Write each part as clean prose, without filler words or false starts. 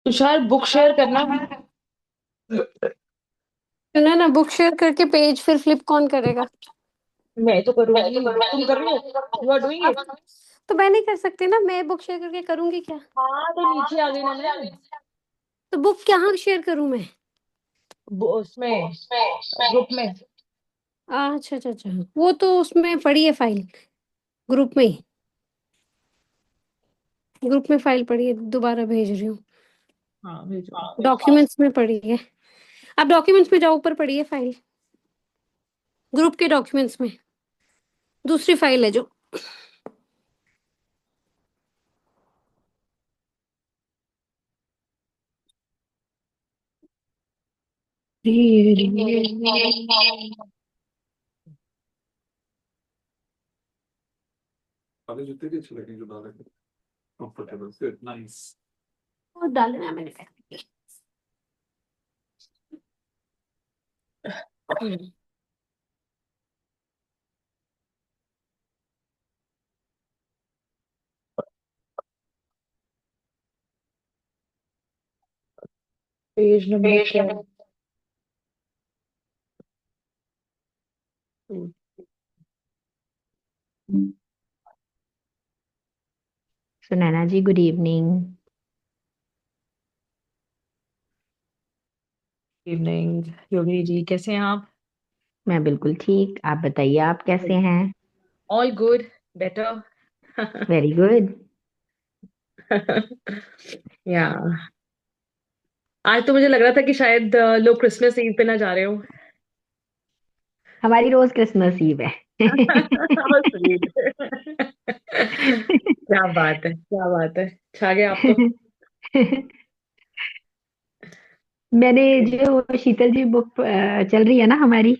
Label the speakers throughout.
Speaker 1: Tushar book share करना।
Speaker 2: सुना ना, बुक शेयर करके पेज फिर फ्लिप कौन करेगा?
Speaker 1: मैं तो करूंगी, तुम कर लो, यू आर डूइंग
Speaker 2: अब
Speaker 1: इट।
Speaker 2: तो मैं नहीं कर सकती ना, मैं बुक शेयर करके करूंगी क्या?
Speaker 1: हाँ तो नीचे आ गई ना मैं।
Speaker 2: तो बुक कहाँ शेयर करूं मैं?
Speaker 1: उसमें ग्रुप में।
Speaker 2: अच्छा अच्छा अच्छा, वो तो उसमें पड़ी है फाइल, ग्रुप में ही। ग्रुप में फाइल पड़ी है, दोबारा भेज रही हूँ।
Speaker 1: हाँ भेजो।
Speaker 2: डॉक्यूमेंट्स में पड़ी है। अब डॉक्यूमेंट्स में जाओ, ऊपर पड़ी है फाइल, ग्रुप के डॉक्यूमेंट्स में। दूसरी फाइल है जो।
Speaker 1: वाले जूते भी अच्छे लगेंगे, जो डाले कंफर्टेबल, गुड, नाइस।
Speaker 2: वो डालना है मैंने।
Speaker 1: पेज नंबर क्या है?
Speaker 3: सुनैना जी, good evening.
Speaker 1: Evening Yogi ji, कैसे हैं आप?
Speaker 3: मैं बिल्कुल ठीक, आप बताइए, आप कैसे हैं?
Speaker 1: All good, better.
Speaker 3: Very good.
Speaker 1: या आज तो मुझे लग रहा था कि शायद लोग क्रिसमस ईव पे ना जा रहे हो।
Speaker 3: हमारी रोज क्रिसमस ईव है।
Speaker 1: Sweet। क्या बात है, क्या बात है, छा गए आप तो।
Speaker 3: मैंने जो शीतल जी बुक चल रही है ना हमारी,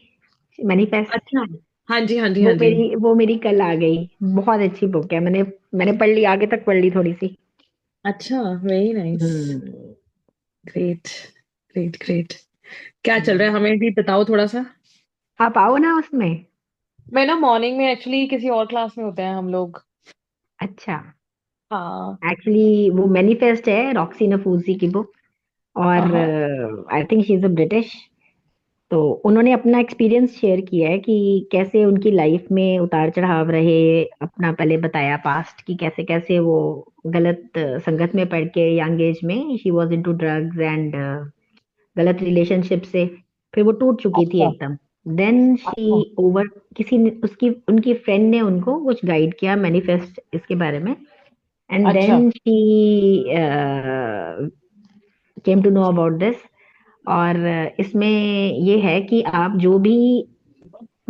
Speaker 3: मैनिफेस्ट,
Speaker 1: अच्छा। हाँ जी, हाँ जी, हाँ जी।
Speaker 3: वो मेरी कल आ गई। बहुत अच्छी बुक है, मैंने पढ़ ली, आगे तक पढ़ ली थोड़ी सी।
Speaker 1: अच्छा, very nice.
Speaker 3: Hmm.
Speaker 1: Great, great great. क्या चल रहा है, हमें भी बताओ थोड़ा सा।
Speaker 3: आप आओ ना उसमें।
Speaker 1: मैं ना मॉर्निंग में एक्चुअली किसी और क्लास में होते हैं हम लोग।
Speaker 3: अच्छा।
Speaker 1: हाँ।
Speaker 3: एक्चुअली वो मैनिफेस्ट है, रॉक्सी नफूसी की बुक। और
Speaker 1: हाँ।
Speaker 3: आई think she is a British. तो उन्होंने अपना एक्सपीरियंस शेयर किया है कि कैसे उनकी लाइफ में उतार चढ़ाव रहे। अपना पहले बताया पास्ट की, कैसे कैसे वो गलत संगत में पड़ के यंग एज में she was into drugs and गलत रिलेशनशिप से फिर वो टूट चुकी थी
Speaker 1: अच्छा।
Speaker 3: एकदम। देन शी
Speaker 1: अच्छा।
Speaker 3: ओवर, किसी ने उसकी उनकी फ्रेंड ने उनको कुछ गाइड किया मैनिफेस्ट इसके बारे में। एंड
Speaker 1: अच्छा।
Speaker 3: Then she came to know about this. और इसमें ये है कि आप जो भी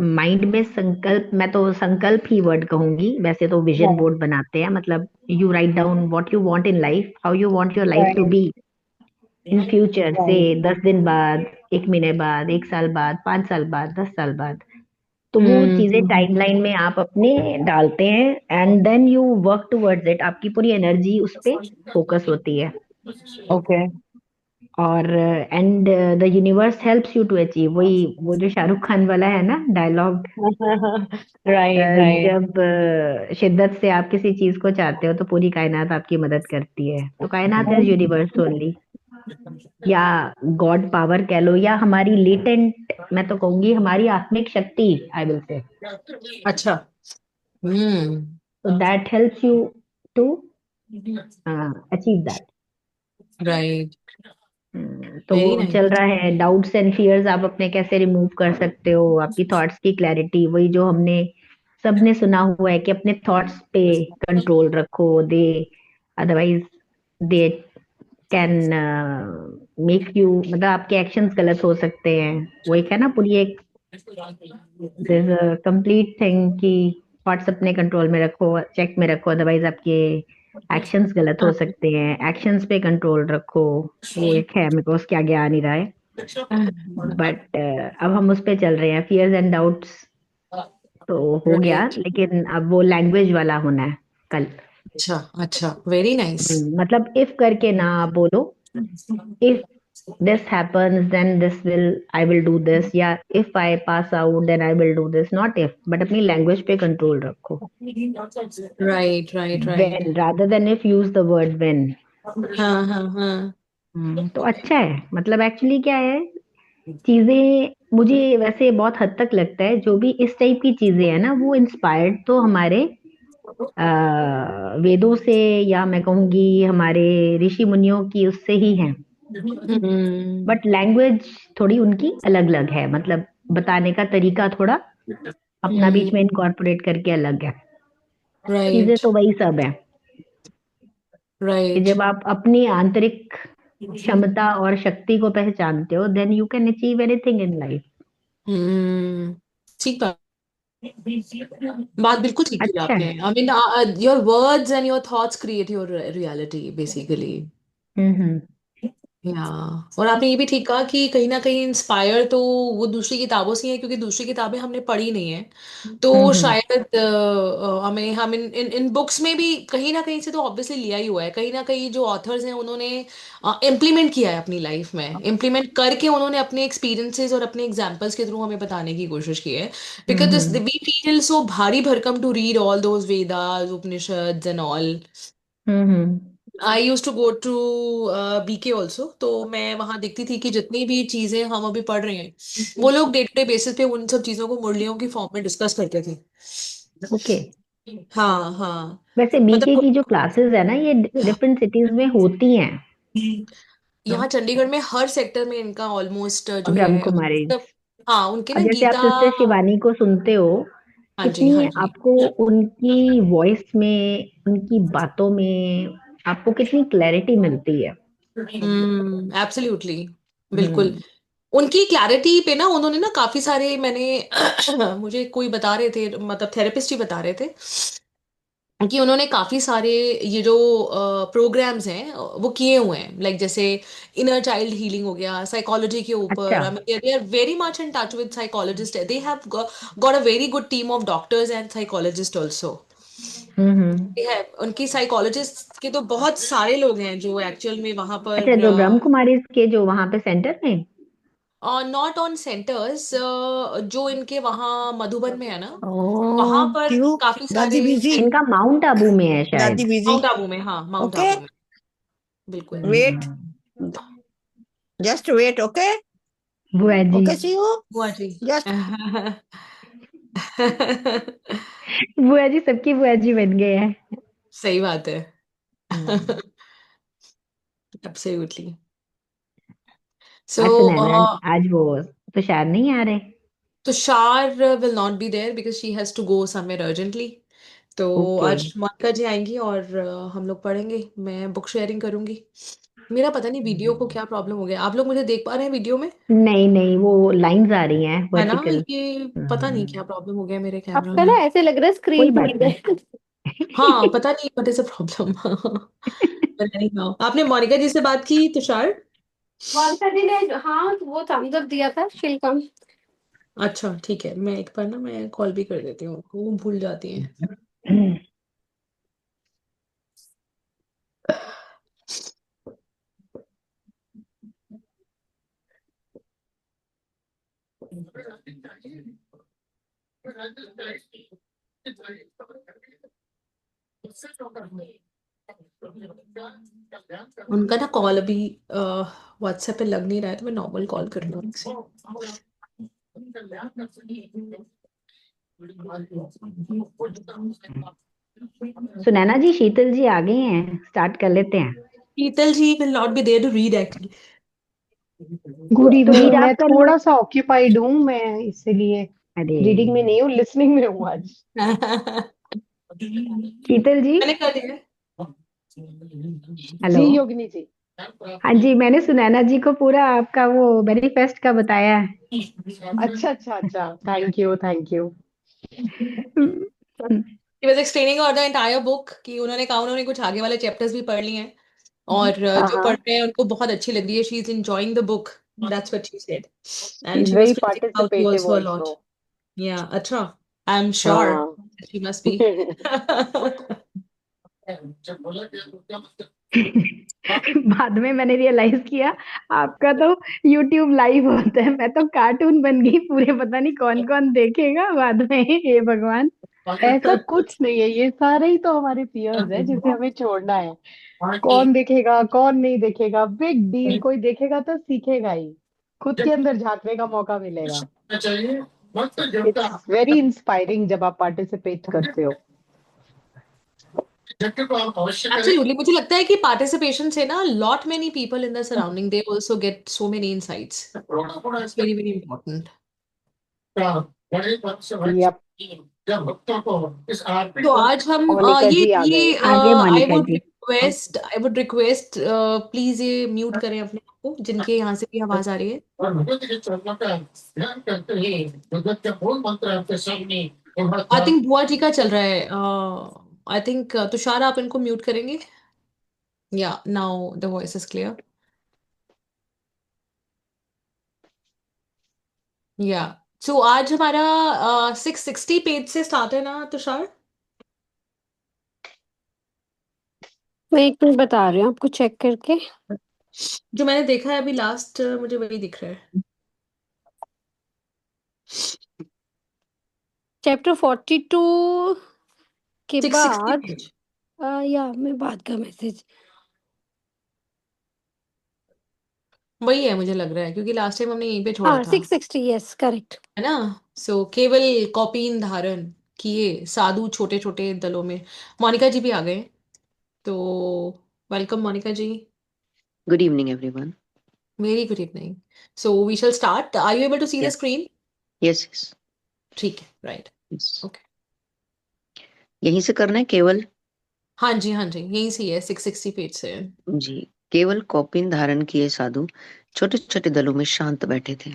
Speaker 3: माइंड में संकल्प, मैं तो संकल्प ही वर्ड कहूंगी, वैसे तो विजन
Speaker 1: हाँ।
Speaker 3: बोर्ड बनाते हैं, मतलब you write down what you want in life, how you want your life to
Speaker 1: write.
Speaker 3: Be in future, say
Speaker 1: right.
Speaker 3: 10 दिन बाद, 1 महीने बाद, 1 साल बाद, 5 साल बाद, 10 साल बाद। तो वो
Speaker 1: हम्म।
Speaker 3: चीजें टाइमलाइन में आप अपने डालते हैं and then you work towards it, आपकी पूरी एनर्जी उस पे फोकस होती है।
Speaker 1: ओके।
Speaker 3: और and the universe helps you to achieve, वही वो जो शाहरुख खान वाला है ना डायलॉग।
Speaker 1: Right right.
Speaker 3: जब शिद्दत से आप किसी चीज को चाहते हो तो पूरी कायनात आपकी मदद करती है, तो कायनात इज यूनिवर्स ओनली, या गॉड पावर कह लो, या हमारी लेटेंट, मैं तो कहूंगी हमारी आत्मिक शक्ति, आई विल से।
Speaker 1: अच्छा। हम्म।
Speaker 3: तो that helps you to achieve that.
Speaker 1: Right.
Speaker 3: तो
Speaker 1: वेरी
Speaker 3: वो चल
Speaker 1: नाइस।
Speaker 3: रहा है, डाउट्स एंड फियर्स आप अपने कैसे रिमूव कर सकते हो, आपकी थॉट्स की क्लैरिटी, वही जो हमने सबने सुना हुआ है कि अपने थॉट्स पे कंट्रोल रखो, they otherwise they can make you, मतलब आपके एक्शंस गलत हो सकते हैं। वो एक है ना पूरी एक कंप्लीट थिंग कि थॉट्स अपने कंट्रोल में रखो, चेक में रखो, अदरवाइज आपके एक्शंस गलत हो सकते हैं, एक्शंस पे कंट्रोल रखो। वो एक है, मेरे को उसके आगे आ नहीं रहा है, बट अब हम उस पे चल रहे हैं, फियर्स एंड डाउट्स तो हो गया,
Speaker 1: राइट।
Speaker 3: लेकिन अब वो लैंग्वेज वाला होना है कल।
Speaker 1: अच्छा अच्छा, वेरी नाइस।
Speaker 3: मतलब इफ करके ना आप बोलो, if this happens then this will, I will do this, या if I pass out then I will do this, not if, but अपनी लैंग्वेज पे कंट्रोल रखो।
Speaker 1: Right right right.
Speaker 3: when, rather than if, use the word when।
Speaker 1: हाँ हाँ हाँ।
Speaker 3: तो अच्छा है, मतलब एक्चुअली क्या है, चीजें मुझे वैसे बहुत हद तक लगता है जो भी इस टाइप की चीजें है ना, वो इंस्पायर्ड तो हमारे वेदों से, या मैं कहूंगी हमारे ऋषि मुनियों की उससे ही है।
Speaker 1: हम्म।
Speaker 3: बट लैंग्वेज थोड़ी उनकी अलग अलग है, मतलब बताने का तरीका थोड़ा अपना बीच में इनकॉर्पोरेट करके अलग है। चीजें
Speaker 1: राइट।
Speaker 3: तो वही सब है कि
Speaker 1: राइट।
Speaker 3: जब आप अपनी आंतरिक क्षमता और शक्ति को पहचानते हो, then you can achieve anything in life.
Speaker 1: Hmm. ठीक बात। बात बिल्कुल ठीक की
Speaker 3: अच्छा
Speaker 1: आपने।
Speaker 3: है।
Speaker 1: I mean your words and your thoughts create your reality basically.
Speaker 3: Hmm.
Speaker 1: Yeah, और आपने ये भी ठीक कहा कि कहीं ना कहीं इंस्पायर तो वो दूसरी किताबों से है, क्योंकि दूसरी किताबें हमने पढ़ी नहीं है, तो
Speaker 3: हम्म।
Speaker 1: शायद हमें हम इन इन इन बुक्स में भी कहीं ना कहीं से तो ऑब्वियसली लिया ही हुआ है। कहीं ना कहीं जो ऑथर्स हैं उन्होंने इम्प्लीमेंट किया है अपनी लाइफ में, इम्प्लीमेंट करके उन्होंने अपने एक्सपीरियंसेस और अपने एग्जाम्पल्स के थ्रू हमें बताने की कोशिश की है। Because this
Speaker 3: hmm.
Speaker 1: We feel so भारी भरकम to read all those Vedas Upanishads and all.
Speaker 3: Hmm.
Speaker 1: I use to go to BK also, तो मैं वहां देखती थी कि जितनी भी चीजें हम अभी पढ़ रहे हैं वो लोग डे टू डे बेसिस पे उन सब चीजों को मुरलियों की फॉर्म में डिस्कस करते थे।
Speaker 3: ओके।
Speaker 1: हाँ हाँ।
Speaker 3: वैसे बीके
Speaker 1: मतलब
Speaker 3: की जो क्लासेस है ना, ये डिफरेंट सिटीज में होती हैं।
Speaker 1: यहाँ चंडीगढ़ में हर सेक्टर में इनका ऑलमोस्ट जो
Speaker 3: ब्रह्म
Speaker 1: है
Speaker 3: कुमारी।
Speaker 1: मतलब, हाँ उनके
Speaker 3: अब
Speaker 1: ना
Speaker 3: जैसे आप
Speaker 1: गीता।
Speaker 3: सिस्टर शिवानी को सुनते हो,
Speaker 1: हाँ जी, हाँ
Speaker 3: कितनी
Speaker 1: जी।
Speaker 3: आपको उनकी वॉइस में, उनकी बातों में आपको कितनी क्लैरिटी मिलती है।
Speaker 1: एब्सोल्युटली। बिल्कुल।
Speaker 3: हम्म।
Speaker 1: उनकी क्लैरिटी पे ना उन्होंने ना काफी सारे मैंने मुझे कोई बता रहे थे, मतलब थेरेपिस्ट ही बता रहे थे कि उन्होंने काफी सारे ये जो प्रोग्राम्स हैं वो किए हुए हैं, लाइक जैसे इनर चाइल्ड हीलिंग हो गया, साइकोलॉजी के
Speaker 3: अच्छा।
Speaker 1: ऊपर। I mean they are very much in touch with psychologist, they have got a very good team of doctors and psychologist also.
Speaker 3: Hmm.
Speaker 1: है उनकी साइकोलॉजिस्ट के तो बहुत सारे लोग हैं जो एक्चुअल में वहां
Speaker 3: अच्छा,
Speaker 1: पर,
Speaker 3: जो ब्रह्म कुमारी के जो वहां पे सेंटर में।
Speaker 1: नॉट ऑन सेंटर्स, जो इनके वहाँ मधुबन में है ना, वहां
Speaker 3: ओ,
Speaker 1: पर
Speaker 4: क्यों
Speaker 1: काफी
Speaker 4: दादी
Speaker 1: सारे।
Speaker 4: बिजी?
Speaker 3: इनका माउंट आबू में है
Speaker 4: दादी
Speaker 3: शायद।
Speaker 4: बिजी?
Speaker 1: माउंट आबू में, हाँ माउंट
Speaker 4: ओके,
Speaker 1: आबू में। बिल्कुल।
Speaker 4: Wait,
Speaker 3: hmm.
Speaker 4: Just wait. Okay,
Speaker 3: बुआ जी।
Speaker 4: Okay, C you.
Speaker 1: बुआ जी।
Speaker 4: जस्ट
Speaker 3: बुआ जी सबकी बुआ जी बन गए हैं।
Speaker 1: सही बात है।
Speaker 3: हम्म।
Speaker 1: एब्सोल्युटली। सो
Speaker 3: आज सुनैना, आज वो तुषार नहीं आ रहे।
Speaker 1: Tushar will not be there because she has to go somewhere urgently. तो
Speaker 3: ओके।
Speaker 1: आज मोनिका जी आएंगी और हम लोग पढ़ेंगे, मैं बुक शेयरिंग करूंगी। मेरा पता नहीं वीडियो को क्या प्रॉब्लम हो गया, आप लोग मुझे देख पा रहे हैं वीडियो में?
Speaker 3: नहीं नहीं, वो लाइंस आ रही हैं
Speaker 1: है ना,
Speaker 3: वर्टिकल।
Speaker 1: ये पता नहीं क्या प्रॉब्लम हो गया मेरे कैमरा
Speaker 2: आपका
Speaker 1: में।
Speaker 2: ना ऐसे लग रहा है
Speaker 3: कोई
Speaker 2: स्क्रीन
Speaker 3: बात
Speaker 2: टूट
Speaker 3: नहीं।
Speaker 2: गए।
Speaker 1: हाँ पता नहीं व्हाट इज द प्रॉब्लम। पर anyhow, आपने मोनिका जी से बात की तुषार?
Speaker 2: मोनिका जी ने हाँ वो थम्स अप दिया था, शील कम।
Speaker 1: अच्छा ठीक है, मैं एक बार ना मैं कॉल भी कर देती हूँ, वो भूल जाती हैं। उनका ना कॉल अभी व्हाट्सएप पे लग नहीं रहा है, तो मैं नॉर्मल कॉल कर लूँ उनसे।
Speaker 3: सुनैना जी, शीतल जी आ गई हैं, स्टार्ट कर लेते हैं।
Speaker 1: Sheetal ji will not be there to read actually.
Speaker 5: Good
Speaker 3: read
Speaker 5: evening. मैं
Speaker 3: आप कर लो।
Speaker 5: थोड़ा सा ऑक्यूपाइड हूँ, मैं इसीलिए
Speaker 3: अरे,
Speaker 5: रीडिंग में नहीं हूँ, लिसनिंग में हूँ आज।
Speaker 3: शीतल जी।
Speaker 1: मैंने कर दिया।
Speaker 3: हेलो।
Speaker 5: जी योगिनी जी।
Speaker 3: हाँ जी, मैंने सुनैना जी को पूरा आपका वो मैनिफेस्ट का बताया है।
Speaker 5: अच्छा अच्छा अच्छा, thank you thank you.
Speaker 1: He was explaining about the entire book कि उन्होंने कहा उन्होंने कुछ आगे वाले चैप्टर्स भी पढ़ लिए हैं, और
Speaker 5: हाँ
Speaker 1: जो पढ़
Speaker 5: हाँ,
Speaker 1: रहे हैं उनको बहुत अच्छी लग रही है, she is enjoying the book, that's what she said,
Speaker 5: she
Speaker 1: and
Speaker 5: is
Speaker 1: she was
Speaker 5: very
Speaker 1: criticising out you
Speaker 5: participative
Speaker 1: also a lot.
Speaker 5: Also.
Speaker 1: Yeah अच्छा, आई एम श्योर
Speaker 5: हाँ।
Speaker 1: She must be.
Speaker 3: बाद में मैंने रियलाइज किया, आपका तो YouTube live होता है, मैं तो कार्टून बन गई पूरे, पता नहीं कौन कौन देखेगा बाद में, हे भगवान।
Speaker 5: ऐसा कुछ नहीं है, ये सारे ही तो हमारे पियर्स है जिसे हमें छोड़ना है। कौन देखेगा कौन नहीं देखेगा, बिग डील, कोई देखेगा तो सीखेगा ही, खुद के अंदर झांकने का मौका मिलेगा। इट्स वेरी इंस्पायरिंग जब आप पार्टिसिपेट करते हो।
Speaker 1: एब्सोल्युटली, मुझे लगता है कि पार्टिसिपेशन से ना lot many people in the surrounding they also get so many insights, very very important.
Speaker 5: Yup.
Speaker 1: तो आज हम
Speaker 5: मोनिका
Speaker 1: ये
Speaker 5: जी आ गए।
Speaker 1: ये
Speaker 3: आगे
Speaker 1: आई
Speaker 3: मोनिका
Speaker 1: वुड
Speaker 3: जी।
Speaker 1: रिक्वेस्ट, प्लीज ये म्यूट करें अपने आप को, जिनके यहाँ से भी आवाज आ रही है। आई थिंक बुआ जी का चल रहा है। आई थिंक तुषार, आप इनको म्यूट करेंगे? या now the voice is clear. या सो आज हमारा 660 पेज से स्टार्ट है ना तुषार?
Speaker 2: मैं एक मिनट बता रही हूँ आपको चेक करके।
Speaker 1: जो मैंने देखा है अभी लास्ट, मुझे वही दिख रहा है।
Speaker 2: चैप्टर 42 के
Speaker 1: 660
Speaker 2: बाद
Speaker 1: पेज
Speaker 2: या मैं बाद का मैसेज।
Speaker 1: वही है मुझे लग रहा है, क्योंकि लास्ट टाइम हमने यहीं पे छोड़ा
Speaker 2: हाँ
Speaker 1: था,
Speaker 2: 660, यस करेक्ट।
Speaker 1: है ना? सो केवल कौपीन धारण किए साधु छोटे छोटे दलों में। मोनिका जी भी आ गए, तो welcome Monika ji.
Speaker 6: Good evening, everyone.
Speaker 1: Very good evening. So we shall start. Are you able to see the
Speaker 6: Yes,
Speaker 1: screen?
Speaker 6: yes, yes,
Speaker 1: ठीक है, राइट।
Speaker 6: yes.
Speaker 1: ओके।
Speaker 6: यहीं से करना है केवल।
Speaker 1: हाँ जी, हाँ जी, यहीं से ही है, 660 पेज से है।
Speaker 6: जी। केवल कौपीन धारण किए साधु छोटे छोटे दलों में शांत बैठे थे।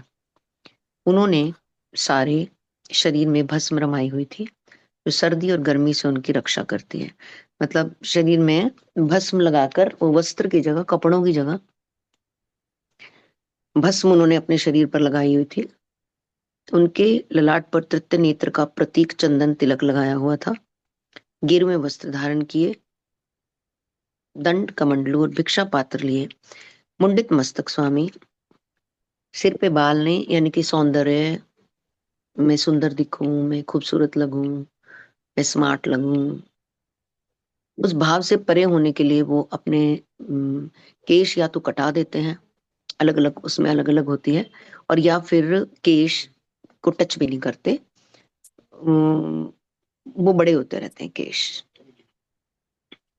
Speaker 6: उन्होंने सारे शरीर में भस्म रमाई हुई थी, जो सर्दी और गर्मी से उनकी रक्षा करती है। मतलब शरीर में भस्म लगाकर, वो वस्त्र की जगह, कपड़ों की जगह भस्म उन्होंने अपने शरीर पर लगाई हुई थी। उनके ललाट पर तृतीय नेत्र का प्रतीक चंदन तिलक लगाया हुआ था। गिर में वस्त्र धारण किए, दंड कमंडलू और भिक्षा पात्र लिए, मुंडित मस्तक स्वामी, सिर पे बाल नहीं, यानी कि सौंदर्य, मैं सुंदर दिखूं, मैं खूबसूरत लगूं, मैं स्मार्ट लगूं, उस भाव से परे होने के लिए वो अपने केश या तो कटा देते हैं, अलग अलग उसमें अलग अलग होती है, और या फिर केश को टच भी नहीं करते। अम, वो बड़े होते रहते हैं केश,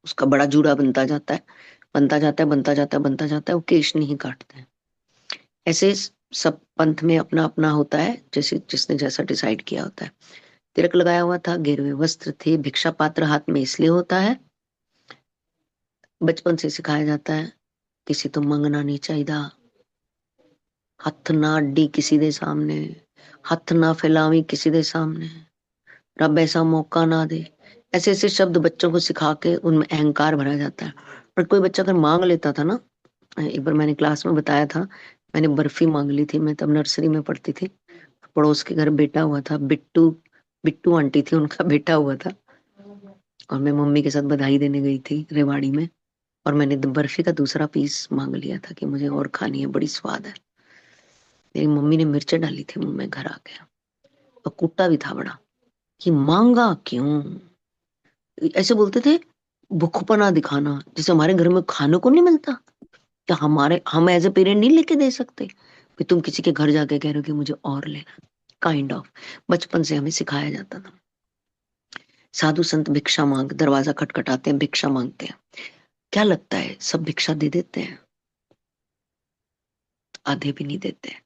Speaker 6: उसका बड़ा जूड़ा बनता जाता है, बनता जाता है, बनता जाता है, बनता जाता है, वो केश नहीं काटते हैं। ऐसे सब पंथ में अपना अपना होता है, जैसे जिसने जैसा डिसाइड किया होता है। तिलक लगाया हुआ था, गिरवे वस्त्र थे, भिक्षा पात्र हाथ में इसलिए होता है, बचपन से सिखाया जाता है, किसी तो मंगना नहीं चाहिए, हथ ना अड्डी किसी दे सामने, हथ ना फैलावी किसी दे सामने, रब ऐसा मौका ना दे। ऐसे ऐसे शब्द बच्चों को सिखा के उनमें अहंकार भरा जाता है। और कोई बच्चा अगर मांग लेता था ना, एक बार मैंने क्लास में बताया था, मैंने बर्फी मांग ली थी, मैं तब नर्सरी में पढ़ती थी। पड़ोस के घर बेटा हुआ था, बिट्टू, बिट्टू आंटी थी, उनका बेटा हुआ था, और मैं मम्मी के साथ बधाई देने गई थी रेवाड़ी में, और मैंने बर्फी का दूसरा पीस मांग लिया था कि मुझे और खानी है, बड़ी स्वाद है। मेरी मम्मी ने मिर्चें डाली थी मुंह में, घर आ गया और कूटा भी था बड़ा, कि मांगा क्यों। ऐसे बोलते थे, भूखपना दिखाना, जैसे हमारे घर में खाने को नहीं मिलता, क्या हमारे हम एज ए पेरेंट नहीं लेके दे सकते कि तुम किसी के घर जाके कह रहे हो कि मुझे और लेना। काइंड ऑफ बचपन से हमें सिखाया जाता था। साधु संत भिक्षा मांग, दरवाजा खटखटाते हैं, भिक्षा मांगते हैं। क्या लगता है सब भिक्षा दे देते हैं? आधे भी नहीं देते हैं।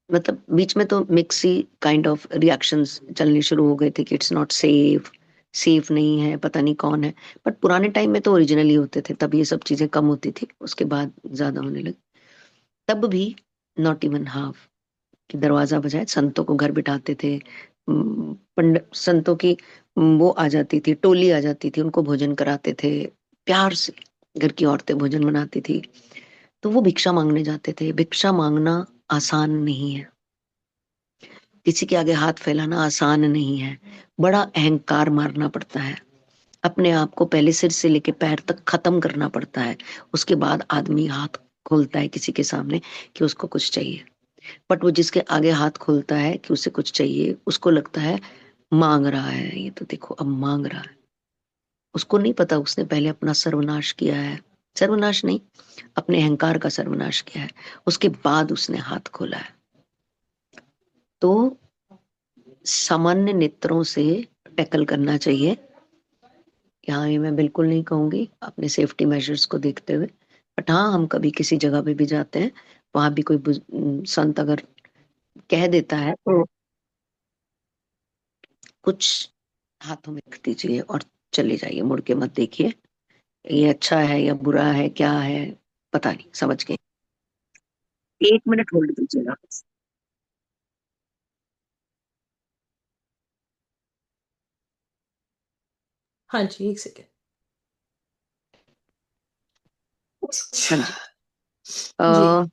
Speaker 6: मतलब बीच में तो मिक्सी काइंड ऑफ रिएक्शंस चलने शुरू हो गए थे कि इट्स नॉट सेफ, सेफ नहीं है, पता नहीं कौन है। बट पुराने टाइम में तो ओरिजिनली होते थे, तब ये सब चीजें कम होती थी, उसके बाद ज्यादा होने लगी। तब भी नॉट इवन हाफ, कि दरवाजा बजाए संतों को घर बिठाते थे, पंडित संतों की वो आ जाती थी, टोली आ जाती थी, उनको भोजन कराते थे प्यार से, घर की औरतें भोजन बनाती थी, तो वो भिक्षा मांगने जाते थे। भिक्षा मांगना आसान नहीं है, किसी के आगे हाथ फैलाना आसान नहीं है, बड़ा अहंकार मारना पड़ता है, अपने आप को पहले सिर से लेके पैर तक खत्म करना पड़ता है, उसके बाद आदमी हाथ खोलता है किसी के सामने कि उसको कुछ चाहिए। बट वो जिसके आगे हाथ खोलता है कि उसे कुछ चाहिए, उसको लगता है मांग रहा है, ये तो देखो अब मांग रहा है। उसको नहीं पता उसने पहले अपना सर्वनाश किया है, सर्वनाश नहीं, अपने अहंकार का सर्वनाश किया है, उसके बाद उसने हाथ खोला है। तो सामान्य नेत्रों से टैकल करना चाहिए। यहाँ ये मैं बिल्कुल नहीं कहूंगी अपने सेफ्टी मेजर्स को देखते हुए, बट हाँ, हम कभी किसी जगह पे भी जाते हैं, वहां भी कोई संत अगर कह देता है तो कुछ हाथों में रख दीजिए और चले जाइए, मुड़ के मत देखिए ये अच्छा है या बुरा है, क्या है पता नहीं, समझ गए। 1 मिनट होल्ड कीजिएगा।
Speaker 1: हाँ जी, एक सेकेंड।
Speaker 6: हाँ जी।
Speaker 1: जी।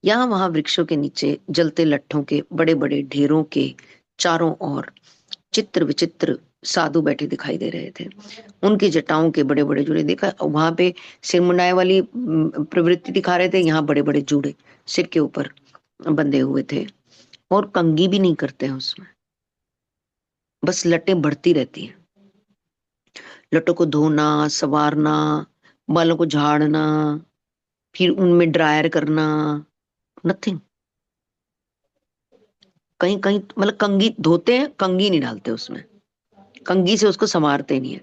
Speaker 6: यहाँ वहां वृक्षों के नीचे जलते लट्ठों के बड़े बड़े ढेरों के चारों ओर चित्र विचित्र साधु बैठे दिखाई दे रहे थे। उनकी जटाओं के बड़े बड़े जूड़े देखा, वहां पे सिर मुंडाए वाली प्रवृत्ति दिखा रहे थे, यहाँ बड़े बड़े जूड़े सिर के ऊपर बंधे हुए थे, और कंघी भी नहीं करते हैं उसमें, बस लटें बढ़ती रहती हैं। लटों को धोना, संवारना, बालों को झाड़ना, फिर उनमें ड्रायर करना, नथिंग। कहीं कहीं मतलब कंघी धोते हैं, कंघी नहीं डालते उसमें, कंघी से उसको संवारते नहीं है।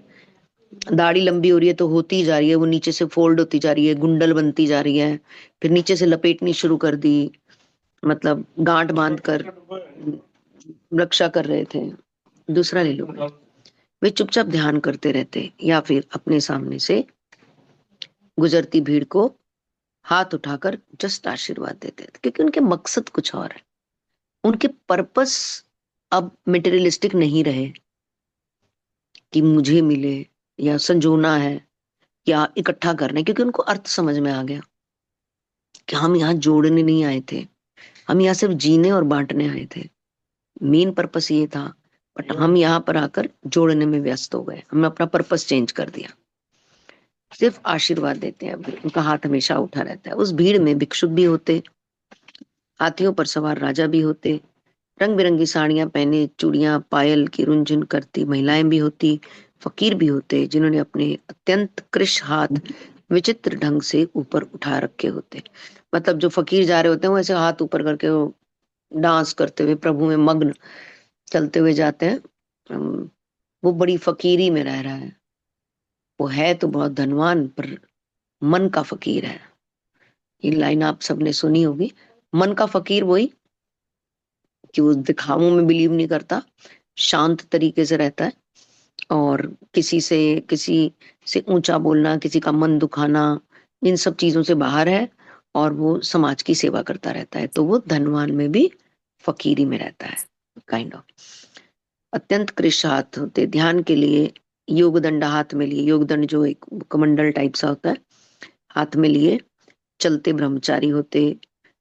Speaker 6: दाढ़ी लंबी हो रही है तो होती जा रही है, वो नीचे से फोल्ड होती जा रही है, गुंडल बनती जा रही है, फिर नीचे से लपेटनी शुरू कर दी, मतलब गांठ बांध कर रक्षा कर रहे थे। दूसरा ले लो, वे चुपचाप ध्यान करते रहते या फिर अपने सामने से गुजरती भीड़ को हाथ उठाकर जस्ट आशीर्वाद देते थे, क्योंकि उनके मकसद कुछ और है। उनके पर्पस अब मटेरियलिस्टिक नहीं रहे कि मुझे मिले या संजोना है या इकट्ठा करना है, क्योंकि उनको अर्थ समझ में आ गया कि हम यहाँ जोड़ने नहीं आए थे, हम यहाँ सिर्फ जीने और बांटने आए थे। मेन पर्पस ये था, बट हम यहाँ पर आकर जोड़ने में व्यस्त हो गए, हमने अपना पर्पस चेंज कर दिया। सिर्फ आशीर्वाद देते हैं, उनका हाथ हमेशा उठा रहता है। उस भीड़ में भिक्षुक भी होते, हाथियों पर सवार राजा भी होते, रंग बिरंगी साड़ियां पहने, चूड़ियां पायल की रुंझुन करती महिलाएं भी होती, फकीर भी होते जिन्होंने अपने अत्यंत कृश हाथ विचित्र ढंग से ऊपर उठा रखे होते। मतलब जो फकीर जा रहे होते हैं वो ऐसे हाथ ऊपर करके वो डांस करते हुए प्रभु में मग्न चलते हुए जाते हैं। वो बड़ी फकीरी में रह रहा है, वो है तो बहुत धनवान पर मन का फकीर है। ये लाइन आप सबने सुनी होगी, मन का फकीर वही कि वो दिखावों में बिलीव नहीं करता, शांत तरीके से रहता है, और किसी से ऊंचा बोलना, किसी का मन दुखाना, इन सब चीजों से बाहर है, और वो समाज की सेवा करता रहता है, तो वो धनवान में भी फकीरी में रहता है, काइंड ऑफ। अत्यंत कृश हाथ होते, ध्यान के लिए योग दंड हाथ में लिए, योग दंड जो एक कमंडल टाइप सा होता है, हाथ में लिए चलते ब्रह्मचारी होते,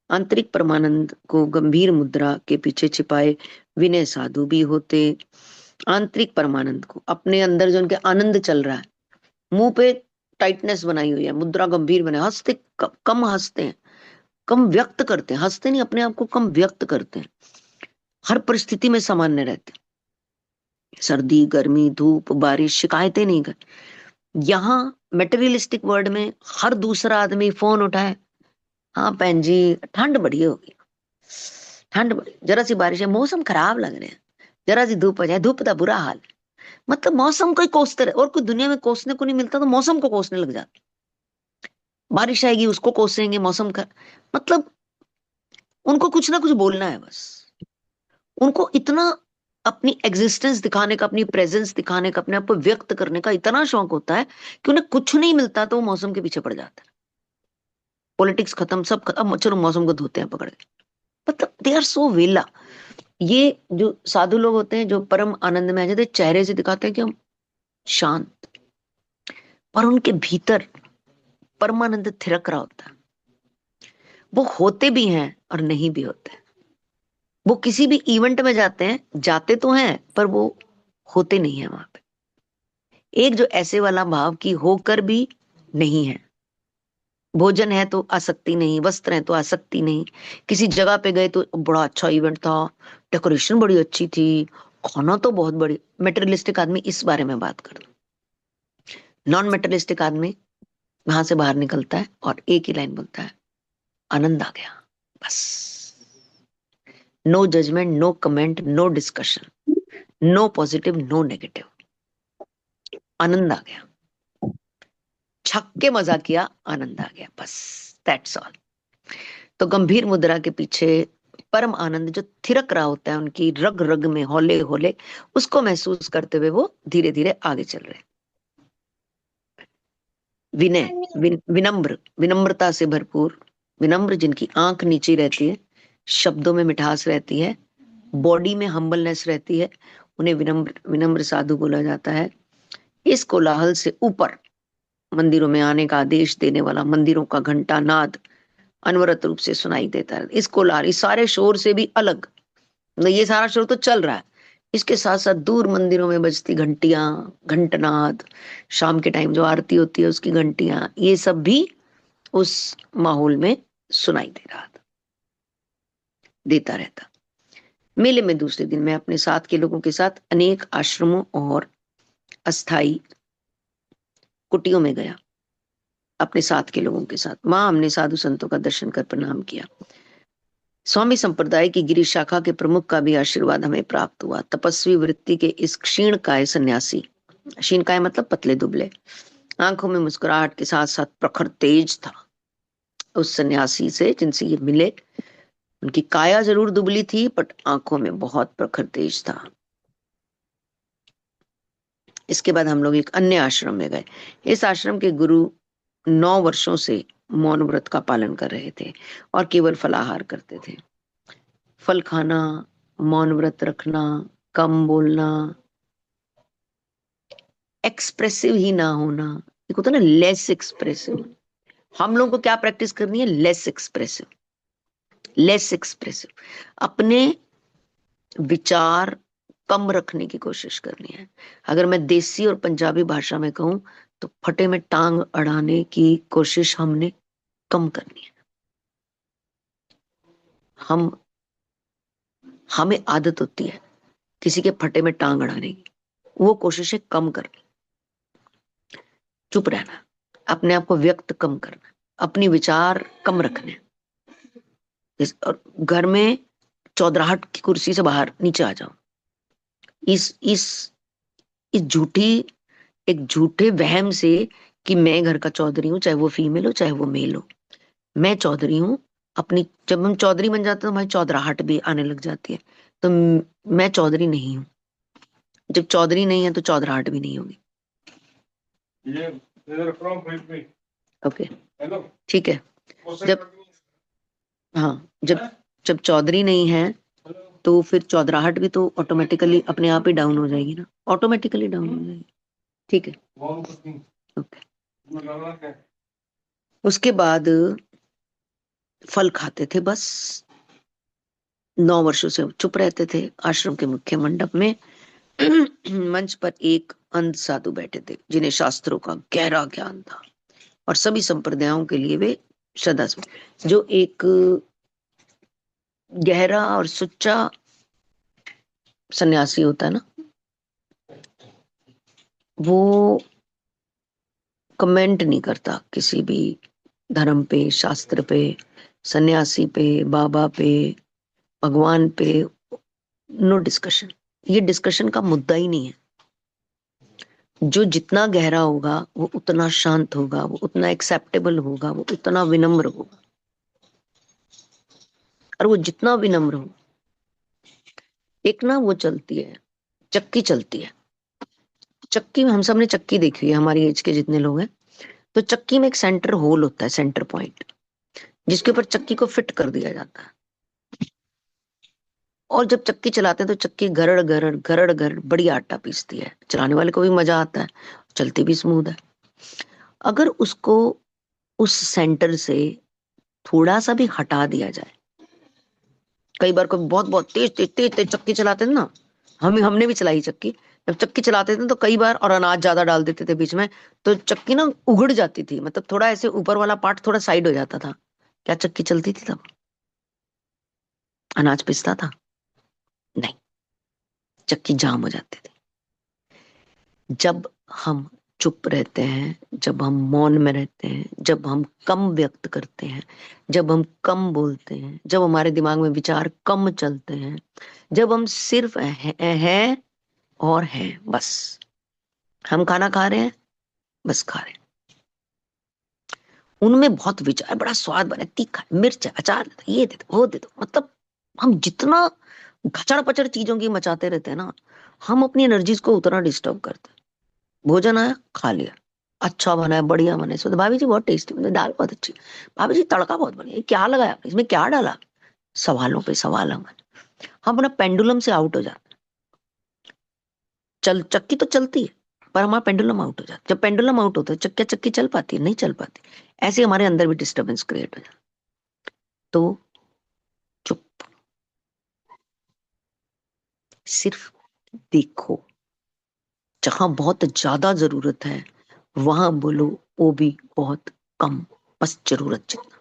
Speaker 6: आंतरिक परमानंद को गंभीर मुद्रा के पीछे छिपाए विनय साधु भी होते। आंतरिक परमानंद को, अपने अंदर जो उनके आनंद चल रहा है, मुंह पे टाइटनेस बनाई हुई है, मुद्रा गंभीर बने, हंसते कम हंसते हैं, कम व्यक्त करते हैं, हंसते नहीं, अपने आप को कम व्यक्त करते हैं, हर परिस्थिति में सामान्य रहते हैं, सर्दी गर्मी धूप बारिश शिकायतें नहीं कर। यहाँ मेटेरियलिस्टिक वर्ल्ड में हर दूसरा आदमी फोन उठाए, हाँ बहन जी ठंड बड़ी होगी, ठंड बड़ी, जरा सी बारिश है, मौसम खराब लग रहे हैं, जरा सी धूप हो जाए, धूप का बुरा हाल। मतलब मौसम को ही कोसते रहे, और कुछ दुनिया में कोसने को नहीं मिलता तो मौसम को कोसने लग जाते। बारिश आएगी उसको कोसेंगे, मौसम का मतलब उनको कुछ ना कुछ बोलना है बस। उनको इतना अपनी एग्जिस्टेंस दिखाने का, अपनी प्रेजेंस दिखाने का, अपने आप को व्यक्त करने का इतना शौक होता है कि उन्हें कुछ नहीं मिलता तो वो मौसम के पीछे पड़ जाता है। पॉलिटिक्स खत्म, सब खत्म, चलो मौसम को धोते हैं पकड़ के। मतलब दे आर सो वेला। ये जो साधु लोग होते हैं जो परम आनंद में आ जाते हैं, चेहरे से दिखाते हैं कि हम शांत, पर उनके भीतर परमानंद थिरक रहा होता है। वो होते भी हैं और नहीं भी होते। वो किसी भी इवेंट में जाते हैं, जाते तो हैं पर वो होते नहीं है वहां पे। एक जो ऐसे वाला भाव की होकर भी नहीं है, भोजन है तो आसक्ति नहीं, वस्त्र है तो आसक्ति नहीं, किसी जगह पे गए तो बड़ा अच्छा इवेंट था, डेकोरेशन बड़ी अच्छी थी, खाना तो बहुत बड़ी। मेटेरियलिस्टिक आदमी इस बारे में बात कर, नॉन मेटेरियलिस्टिक आदमी वहां से बाहर निकलता है और एक ही लाइन बोलता है, आनंद आ गया, बस। No judgement, no comment, no discussion, no positive, no negative, आनंद आ गया, छक के मजा किया, आनंद आ गया, बस, दैट्स ऑल। तो गंभीर मुद्रा के पीछे परम आनंद जो थिरक रहा होता है उनकी रग रग में, होले होले, उसको महसूस करते हुए वो धीरे धीरे आगे चल रहे। विनय, विनम्र, विनम्रता से भरपूर, विनम्र, जिनकी आंख नीची रहती है, शब्दों में मिठास रहती है, बॉडी में हम्बलनेस रहती है, उन्हें विनम्र विनम्र साधु बोला जाता है। इस कोलाहल से ऊपर मंदिरों में आने का आदेश देने वाला मंदिरों का घंटा नाद अनवरत रूप से सुनाई देता है। इस कोलाहल, इस सारे शोर से भी अलग, ये सारा शोर तो चल रहा है, इसके साथ साथ दूर मंदिरों में बजती घंटियां, घंटनाद, शाम के टाइम जो आरती होती है उसकी घंटियां, ये सब भी उस माहौल में सुनाई दे रहा था, देता रहता। मेले में दूसरे दिन मैं अपने साथ के लोगों के साथ अनेक आश्रमों और अस्थाई कुटियों में गया, अपने साथ के लोगों के साथ। वहां हमने साधु संतों का दर्शन कर प्रणाम किया। स्वामी संप्रदाय की गिरी शाखा के प्रमुख का भी आशीर्वाद हमें प्राप्त हुआ। तपस्वी वृत्ति के इस क्षीण काय सन्यासी, क्षीण काय मतलब पतले दुबले, आंखों में मुस्कुराहट के साथ साथ प्रखर तेज था। उस सन्यासी से जिनसे ये मिले, उनकी काया जरूर दुबली थी बट आंखों में बहुत प्रखर तेज था। इसके बाद हम लोग एक अन्य आश्रम में गए। इस आश्रम के गुरु 9 वर्षों से मौन व्रत का पालन कर रहे थे और केवल फलाहार करते थे। फल खाना, मौन व्रत रखना, कम बोलना, एक्सप्रेसिव ही ना होना, एक होता है ना लेस एक्सप्रेसिव। हम लोगों को क्या प्रैक्टिस करनी है? लेस एक्सप्रेसिव, लेस एक्सप्रेसिव, अपने विचार कम रखने की कोशिश करनी है। अगर मैं देसी और पंजाबी भाषा में कहूं तो फटे में टांग अड़ाने की कोशिश हमने कम करनी है। हमें आदत होती है किसी के फटे में टांग अड़ाने की, वो कोशिशें कम करनी, चुप रहना, अपने आप को व्यक्त कम करना, अपनी विचार कम रखने। और घर में चौधराहट की कुर्सी से बाहर नीचे आ जाओ। इस झूठी, एक झूठे वहम से कि मैं घर का चौधरी हूं, चाहे वो फीमेल हो चाहे वो मेल हो, मैं चौधरी हूं अपनी। जब हम चौधरी बन जाते हैं तो हमारी चौधराहट भी आने लग जाती है। तो मैं चौधरी नहीं हूं, जब चौधरी नहीं है तो चौधराहट भी नहीं होगी। ओके, ठीक है। जब जब चौधरी नहीं है तो फिर चौधराहट भी तो ऑटोमेटिकली अपने आप ही डाउन हो जाएगी ना, ऑटोमेटिकली डाउन हो जाएगी। ठीक है, ओके। उसके बाद फल खाते थे बस। 9 वर्षों से चुप रहते थे। आश्रम के मुख्य मंडप में मंच पर एक अंध साधु बैठे थे जिन्हें शास्त्रों का गहरा ज्ञान था और सभी संप्रदायों के लिए वे श्रद्धा। जो एक गहरा और सुच्चा सन्यासी होता है ना, वो कमेंट नहीं करता किसी भी धर्म पे, शास्त्र पे, सन्यासी पे, बाबा पे, भगवान पे, नो डिस्कशन। ये डिस्कशन का मुद्दा ही नहीं है। जो जितना गहरा होगा वो उतना शांत होगा, वो उतना एक्सेप्टेबल होगा, वो उतना विनम्र होगा। और वो जितना विनम्र हो, एक ना वो चलती है, चक्की चलती है। चक्की में, हम सब ने चक्की देखी है, हमारी एज के जितने लोग हैं, तो चक्की में एक सेंटर होल होता है, सेंटर पॉइंट, जिसके ऊपर चक्की को फिट कर दिया जाता है। और जब चक्की चलाते हैं तो चक्की गरड़ गरड़ गरड़ गरड़ बड़ी आटा पीसती है। चलाने वाले को भी मजा आता है, चलती भी स्मूथ है। अगर उसको उस सेंटर से थोड़ा सा भी हटा दिया जाए, कई बार कोई बहुत बहुत तेज तेज तेज तेज चक्की चलाते हैं ना, हमने भी चलाई चक्की, जब चक्की चलाते थे तो कई बार, और अनाज ज्यादा डाल देते थे बीच में, तो चक्की ना उगड़ जाती थी, मतलब थोड़ा ऐसे ऊपर वाला पार्ट थोड़ा साइड हो जाता था। क्या चक्की चलती थी तब? अनाज पिसता था? नहीं, चक्की जाम हो जाती थी। जब हम चुप रहते हैं, जब हम मौन में रहते हैं, जब हम कम व्यक्त करते हैं, जब हम कम बोलते हैं, जब हमारे दिमाग में विचार कम चलते हैं, जब हम सिर्फ है और है, बस हम खाना खा रहे हैं, बस खा रहे हैं, उनमें बहुत विचार, बड़ा स्वाद बने, तीखा है, मिर्च है, अचार दे दो, ये दे दो, वो दे दो, मतलब हम जितना घचड़ पचड़ चीजों की मचाते रहते हैं ना, हम अपनी एनर्जीज को उतना डिस्टर्ब करते हैं। भोजन आया, खा लिया, अच्छा बना है, बढ़िया बना है, इसमें तो भाभी जी बहुत टेस्टी बनी, दाल बहुत अच्छी, भाभी जी तड़का बहुत बढ़िया, ये क्या लगाया आपने, इसमें क्या डाला? सवालों पे सवाल हम अपना पेंडुलम से आउट हो जाते हैं। चल चक्की तो चलती है, पर हमारा पेंडुलम आउट हो जाता है। जब पेंडुलम आउट होता है, चक्की चक्की चल पाती है? नहीं चल पाती। ऐसे हमारे अंदर भी डिस्टर्बेंस क्रिएट हो जाता है। तो चुप, सिर्फ देखो। जहां बहुत ज्यादा जरूरत है वहां बोलो, वो भी बहुत कम, बस जरूरत जितना।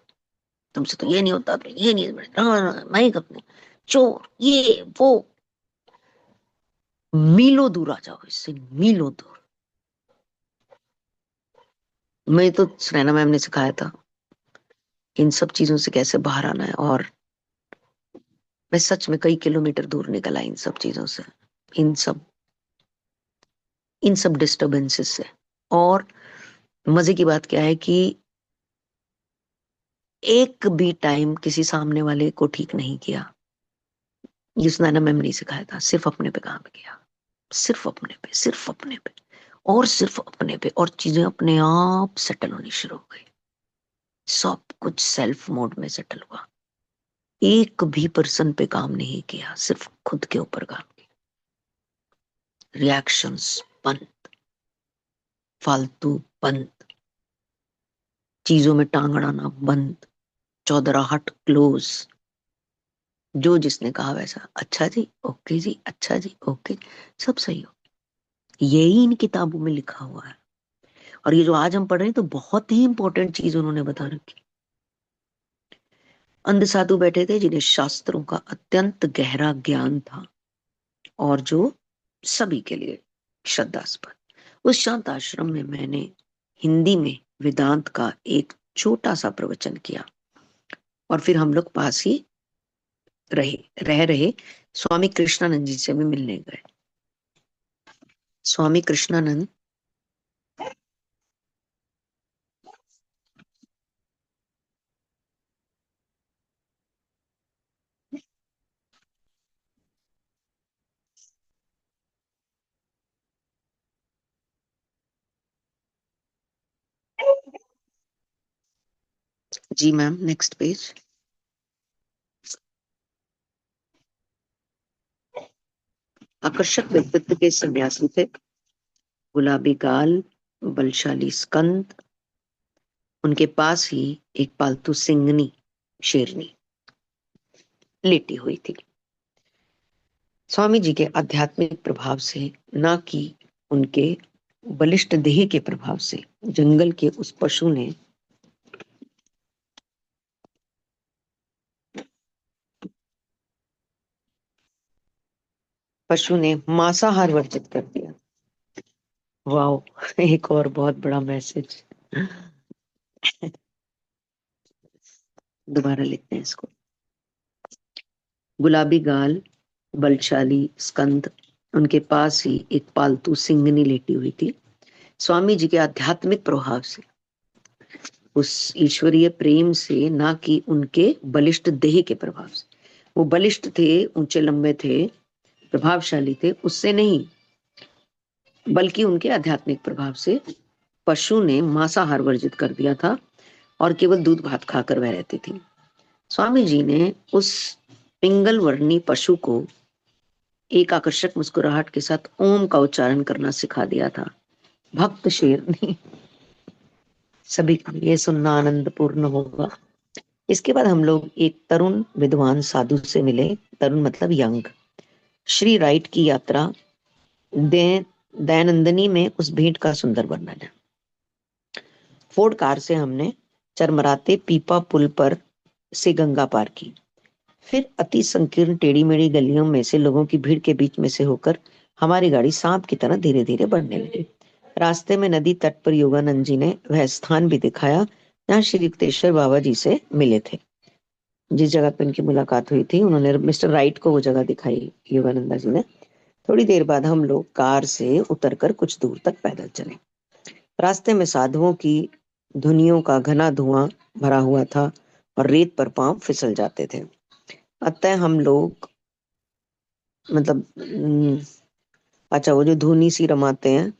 Speaker 6: तुमसे तो ये नहीं होता, तो ये नहीं, मैं ही अपने चोर, ये वो, मीलों दूर आ जाओ इससे, मीलों दूर। मैं तो सुनैना मैम ने सिखाया था इन सब चीजों से कैसे बाहर आना है, और मैं सच में कई किलोमीटर दूर निकल आई इन सब चीजों से, इन सब इन सब डिस्टरबेंसेस से। और मजे की बात क्या है कि एक भी टाइम किसी सामने वाले को ठीक नहीं किया, ये सुनैना मैम ने सिखाया था। सिर्फ अपने पे काम किया, सिर्फ अपने पे, सिर्फ अपने पे, और सिर्फ अपने पे, और चीजें अपने आप सेटल होनी शुरू हो गई। सब कुछ सेल्फ मोड में सेटल हुआ। एक भी पर्सन पे काम नहीं किया, सिर्फ खुद के ऊपर काम किया। रिएक्शंस बंद, फालतू बंद, चीजों में टांग अड़ाना बंद, चौधराहट क्लोज। जो जिसने कहा वैसा, अच्छा जी ओके जी, अच्छा जी ओके, सब सही हो। यही इन किताबों में लिखा हुआ है। और ये जो आज हम पढ़ रहे हैं, तो बहुत ही इंपॉर्टेंट चीज उन्होंने बता रखी। अंध साधु बैठे थे जिन्हें शास्त्रों का अत्यंत गहरा ज्ञान था, और जो सभी के लिए श्रद्धास्पद। उस शांत आश्रम में मैंने हिंदी में वेदांत का एक छोटा सा प्रवचन किया, और फिर हम लोग पास ही रह रहे स्वामी कृष्णानंद जी से भी मिलने गए। स्वामी कृष्णानंद जी मैम, नेक्स्ट पेज। आकर्षक व्यक्तित्व के सन्यासी थे, गुलाबी गाल, बलशाली स्कंद। उनके पास ही एक पालतू सिंगनी शेरनी लेटी हुई थी। स्वामी जी के आध्यात्मिक प्रभाव से, ना कि उनके बलिष्ठ देह के प्रभाव से, जंगल के उस पशु ने मांसाहार वर्जित कर दिया। वाओ, एक और बहुत बड़ा मैसेज। दोबारा लिखते हैं इसको। गुलाबी गाल, बलशाली स्कंद, उनके पास ही एक पालतू सिंगनी लेटी हुई थी। स्वामी जी के आध्यात्मिक प्रभाव से, उस ईश्वरीय प्रेम से, ना कि उनके बलिष्ठ देह के प्रभाव से। वो बलिष्ठ थे, ऊंचे लंबे थे, प्रभावशाली थे, उससे नहीं, बल्कि उनके आध्यात्मिक प्रभाव से पशु ने मांसाहार वर्जित कर दिया था, और केवल दूध भात खाकर वह रहती थी। स्वामी जी ने उस पिंगल वर्णी पशु को एक आकर्षक मुस्कुराहट के साथ ओम का उच्चारण करना सिखा दिया था। भक्त शेरनी, सभी को ये सुनना आनंद पूर्ण होगा। इसके बाद हम लोग एक तरुण विद्वान साधु से मिले। तरुण मतलब यंग। श्री राइट की यात्रा दयानंदनी में उस भेंट का सुंदर वर्णन है। फोर्ड कार से हमने चरमराते पीपा पुल पर से गंगा पार की। फिर अति संकीर्ण टेढ़ी मेढ़ी गलियों में से लोगों की भीड़ के बीच में से होकर हमारी गाड़ी सांप की तरह धीरे धीरे बढ़ने लगी। रास्ते में नदी तट पर योगानंद जी ने वह स्थान भी दिखाया जहाँ श्री युक्तेश्वर बाबा जी से मिले थे। जिस जगह पे उनकी मुलाकात हुई थी, उन्होंने मिस्टर राइट को वो जगह दिखाई योगानंदा जी ने। थोड़ी देर बाद हम लोग कार से उतरकर कुछ दूर तक पैदल चले। रास्ते में साधुओं की धुनियों का घना धुआं भरा हुआ था और रेत पर पांव फिसल जाते थे। अतः हम लोग मतलब अच्छा, वो जो धुनी सी रमाते हैं,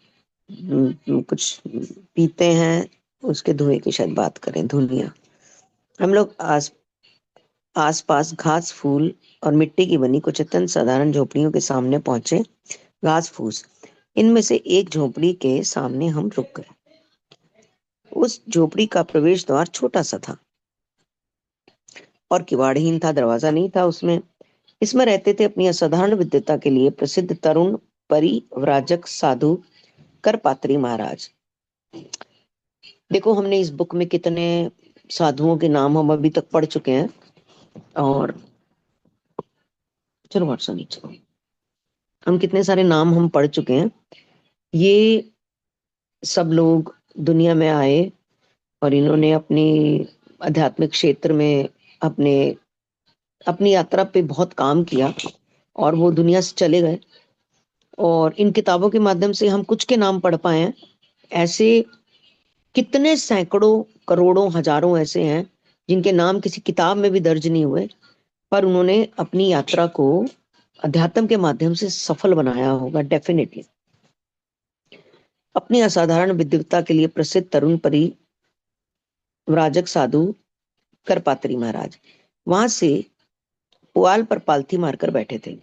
Speaker 6: कुछ पीते हैं, उसके धुएं की शायद बात करें, धुनिया। हम लोग आसपास घास फूल और मिट्टी की बनी कुछ अत्यंत साधारण झोपड़ियों के सामने पहुंचे। घास फूस, इनमें से एक झोपड़ी के सामने हम रुक गए। उस झोपड़ी का प्रवेश द्वार छोटा सा था और किवाड़हीन था, दरवाजा नहीं था उसमें। इसमें रहते थे अपनी असाधारण विद्वता के लिए प्रसिद्ध तरुण परिव्राजक साधु करपात्री महाराज। देखो, हमने इस बुक में कितने साधुओं के नाम हम अभी तक पढ़ चुके हैं। और चलो व्हाट्सएप नीचे, हम कितने सारे नाम हम पढ़ चुके हैं। ये सब लोग दुनिया में आए और इन्होंने अपनी आध्यात्मिक क्षेत्र में अपनी यात्रा पे बहुत काम किया और वो दुनिया से चले गए। और इन किताबों के माध्यम से हम कुछ के नाम पढ़ पाए हैं। ऐसे कितने सैकड़ों करोड़ों हजारों ऐसे हैं जिनके नाम किसी किताब में भी दर्ज नहीं हुए, पर उन्होंने अपनी यात्रा को अध्यात्म के माध्यम से सफल बनाया होगा डेफिनेटली। अपनी असाधारण विद्वता के लिए प्रसिद्ध तरुण परिव्राजक साधु करपात्री महाराज वहां से पुआल पर पालथी मारकर बैठे थे।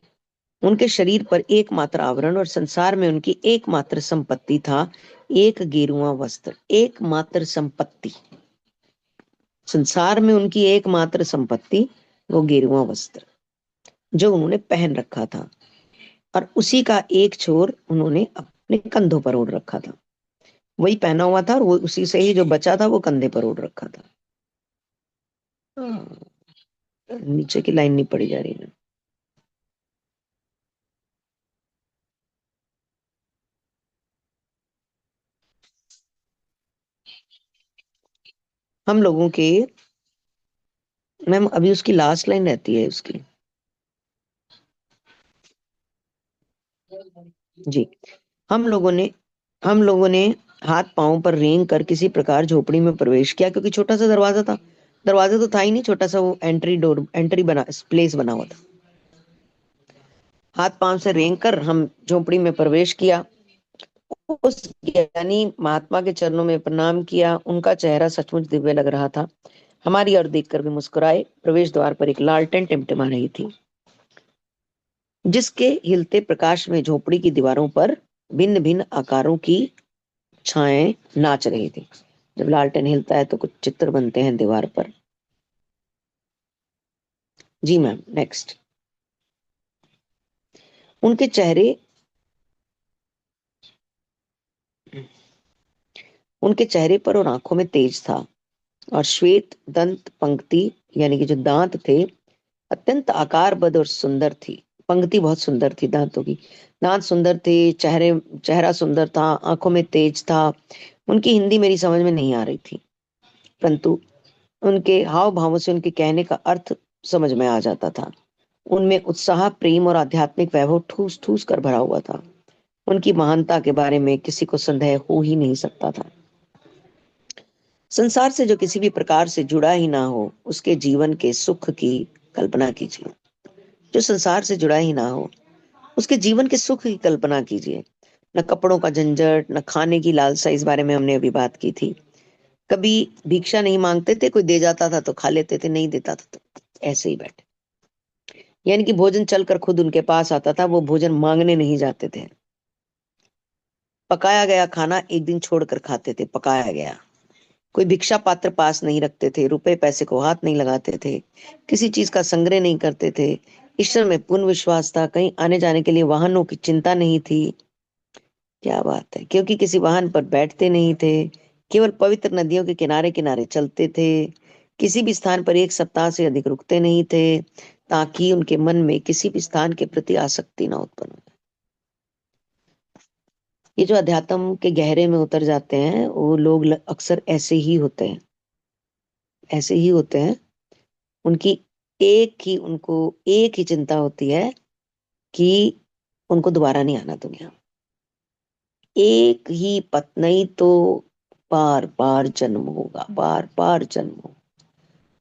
Speaker 6: उनके शरीर पर एकमात्र आवरण और संसार में उनकी एकमात्र संपत्ति था एक गेरुआ वस्त्र। एकमात्र संपत्ति, संसार में उनकी एकमात्र संपत्ति वो गेरुआ वस्त्र जो उन्होंने पहन रखा था, और उसी का एक छोर उन्होंने अपने कंधों पर ओढ़ रखा था। वही पहना हुआ था और वो उसी से ही जो बचा था वो कंधे पर ओढ़ रखा था। नीचे की लाइन नहीं पढ़ी जा रही ना। हम लोगों के मैम अभी उसकी लास्ट लाइन रहती है उसकी जी। हम लोगों ने हाथ पांव पर रेंग कर किसी प्रकार झोपड़ी में प्रवेश किया, क्योंकि छोटा सा दरवाजा था। दरवाजा तो था ही नहीं, छोटा सा वो एंट्री बना प्लेस बना हुआ था। हाथ पांव से रेंग कर हम झोपड़ी में प्रवेश किया। उस ज्ञानी महात्मा के चरणों में प्रणाम किया। उनका चेहरा सचमुच दिव्य लग रहा था। हमारी ओर देखकर भी मुस्कुराए। प्रवेश द्वार पर एक लालटेन टिमटिमा रही थी, जिसके हिलते प्रकाश में झोपड़ी की दीवारों पर भिन्न भिन्न आकारों की छाएं नाच रही थी। जब लालटेन हिलता है तो कुछ चित्र बनते हैं दीवार पर। जी मैम, नेक्स्ट। उनके चेहरे पर और आंखों में तेज था, और श्वेत दंत पंक्ति यानी कि जो दांत थे अत्यंत आकारबद्ध और सुंदर थी। पंक्ति बहुत सुंदर थी दांतों की। दांत सुंदर थे, चेहरा सुंदर था, आंखों में तेज था। उनकी हिंदी मेरी समझ में नहीं आ रही थी, परंतु उनके हाव भावों से उनके कहने का अर्थ समझ में आ जाता था। उनमें उत्साह, प्रेम और आध्यात्मिक वैभव ठूस ठूस कर भरा हुआ था। उनकी महानता के बारे में किसी को संदेह हो ही नहीं सकता था। संसार से जो किसी भी प्रकार से जुड़ा ही ना हो, उसके जीवन के सुख की कल्पना कीजिए। जो संसार से जुड़ा ही ना हो, उसके जीवन के सुख की कल्पना कीजिए। न कपड़ों का झंझट, न खाने की लालसा, इस बारे में हमने अभी बात की थी। कभी भिक्षा नहीं मांगते थे, कोई दे जाता था तो खा लेते थे, नहीं देता था तो ऐसे ही बैठे। यानी कि भोजन चलकर खुद उनके पास आता था, वो भोजन मांगने नहीं जाते थे। पकाया गया खाना एक दिन छोड़कर खाते थे, पकाया गया। कोई भिक्षा पात्र पास नहीं रखते थे, रुपए पैसे को हाथ नहीं लगाते थे, किसी चीज का संग्रह नहीं करते थे। ईश्वर में पूर्ण विश्वास था। कहीं आने जाने के लिए वाहनों की चिंता नहीं थी। क्या बात है, क्योंकि किसी वाहन पर बैठते नहीं थे, केवल पवित्र नदियों के किनारे किनारे चलते थे, किसी भी स्थान पर एक सप्ताह से अधिक रुकते नहीं थे, ताकि उनके मन में किसी भी स्थान के प्रति आसक्ति ना उत्पन्न हो। ये जो अध्यात्म के गहरे में उतर जाते हैं वो लोग अक्सर ऐसे ही होते हैं, ऐसे ही होते हैं। उनकी उनको एक ही चिंता होती है कि उनको दोबारा नहीं आना दुनिया। एक ही पत, नहीं तो बार बार जन्म होगा, बार बार जन्म होगा,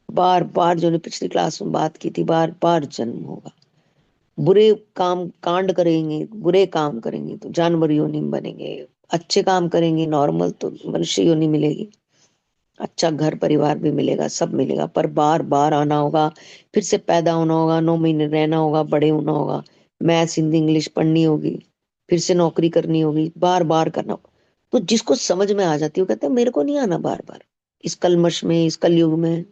Speaker 6: बार बार, जो ने पिछली क्लास में बात की थी, बार बार जन्म होगा। बुरे काम कांड करेंगे, बुरे काम करेंगे तो जानवर योनि में बनेंगे, अच्छे काम करेंगे नॉर्मल तो मनुष्य योनि मिलेगी, अच्छा घर परिवार भी मिलेगा, सब मिलेगा, पर बार बार आना होगा, फिर से पैदा होना होगा, 9 महीने रहना होगा, बड़े होना होगा, मैथ्स हिंदी इंग्लिश पढ़नी होगी, फिर से नौकरी करनी होगी, बार बार करना होगा। तो जिसको समझ में आ जाती है वो कहते हैं मेरे को नहीं आना बार बार इस कलमश में, इस कलयुग में।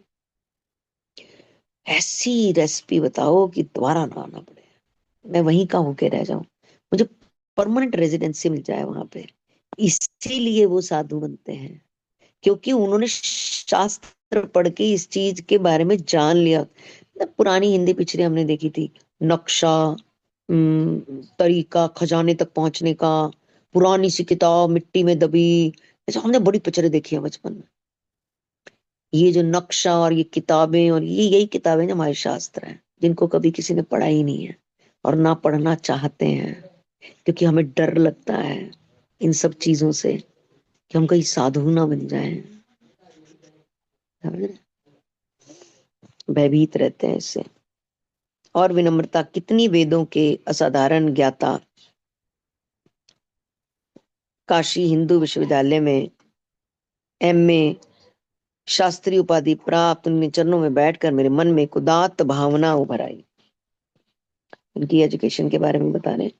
Speaker 6: ऐसी रेसिपी बताओ कि दोबारा ना आना पड़े, मैं वहीं का होके रह जाऊं, मुझे परमानेंट रेजिडेंसी मिल जाए वहां पे। इसीलिए वो साधु बनते हैं, क्योंकि उन्होंने शास्त्र पढ़ के इस चीज के बारे में जान लिया। मतलब पुरानी हिंदी पिक्चरें हमने देखी थी, नक्शा, तरीका खजाने तक पहुंचने का, पुरानी सी किताब मिट्टी में दबी, ऐसा हमने बड़ी पिक्चरें देखी है बचपन में। ये जो नक्शा और ये किताबें और ये यही किताबें जो हमारे शास्त्र हैं, जिनको कभी किसी ने पढ़ा ही नहीं है और ना पढ़ना चाहते हैं, क्योंकि हमें डर लगता है इन सब चीजों से कि हम कहीं साधु ना बन जाएं, भयभीत रहते हैं इससे। और विनम्रता, कितनी वेदों के असाधारण ज्ञाता काशी हिंदू विश्वविद्यालय में एमए शास्त्री उपाधि प्राप्त, उनके चरणों में बैठकर मेरे मन में एक उदात्त भावना उभर आई। उनकी एजुकेशन के बारे में बता रहे हैं।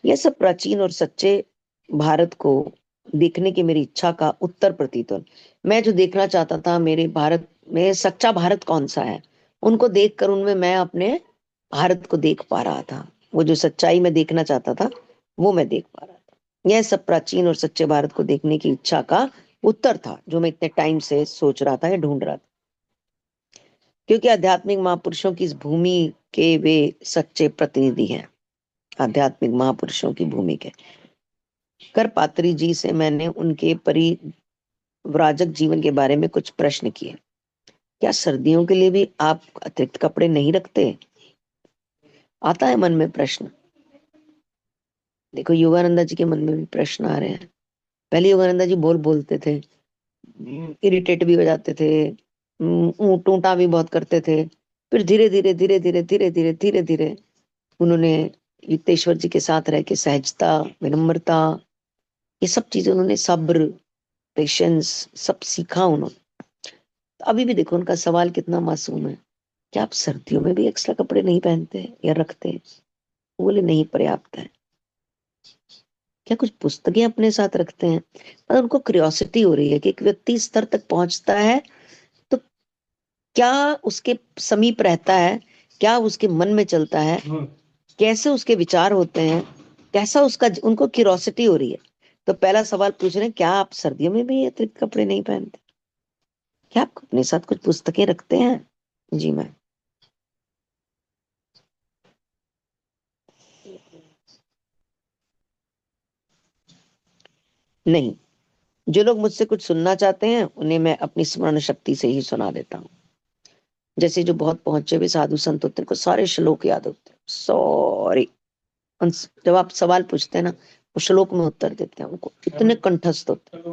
Speaker 6: यह सब प्राचीन और सच्चे भारत को देखने की मेरी इच्छा का उत्तर प्रतीत हो। मैं जो देखना चाहता था मेरे भारत में सच्चा भारत कौन सा है, उनको देखकर उनमें मैं अपने भारत को देख पा रहा था। वो जो सच्चाई में देखना चाहता था वो मैं देख पा रहा था। यह सब प्राचीन और सच्चे भारत को देखने की इच्छा का उत्तर था जो मैं इतने टाइम से सोच रहा था या ढूंढ रहा था, क्योंकि आध्यात्मिक महापुरुषों की इस भूमि के वे सच्चे प्रतिनिधि हैं। आध्यात्मिक महापुरुषों की भूमि के करपात्री जी से मैंने उनके परिव्राजक जीवन के बारे में कुछ प्रश्न किए। क्या सर्दियों के लिए भी आप अतिरिक्त कपड़े नहीं रखते? आता है मन में प्रश्न। देखो योगानंदा जी के मन में भी प्रश्न आ रहे हैं। पहले योगानंदा जी बोलते थे, इरिटेट भी हो जाते थे, टूटा भी बहुत करते थे। फिर धीरे धीरे धीरे धीरे धीरे धीरे धीरे धीरे उन्होंने युक्तेश्वर जी के साथ रह के सहजता, विनम्रता, ये सब चीजें उन्होंने, सब्र, पेशेंस, सब सीखा उन्होंने। अभी भी देखो उनका सवाल कितना मासूम है, क्या आप सर्दियों में भी एक्स्ट्रा कपड़े नहीं पहनते या रखते? वो बोले नहीं, पर्याप्त है। क्या कुछ पुस्तकें अपने साथ रखते हैं? मतलब उनको क्यूरियोसिटी हो रही है कि एक व्यक्ति स्तर तक पहुंचता है तो क्या उसके समीप रहता है, क्या उसके मन में चलता है, कैसे उसके विचार होते हैं, कैसा उसका, उनको क्यूरियोसिटी हो रही है। तो पहला सवाल पूछ रहे हैं, क्या आप सर्दियों में भी अतिरिक्त कपड़े नहीं पहनते? क्या आप अपने साथ कुछ पुस्तकें रखते हैं? जी मैं। नहीं, जो लोग मुझसे कुछ सुनना चाहते हैं उन्हें मैं अपनी स्मरण शक्ति से ही सुना देता हूँ। जैसे जो बहुत पहुंचे हुए साधु संत होते हैं, उनको सारे श्लोक याद होते हैं, सॉरी, जब आप सवाल पूछते हैं ना वो श्लोक में उत्तर देते हैं, उनको इतने कंठस्थ होते हैं।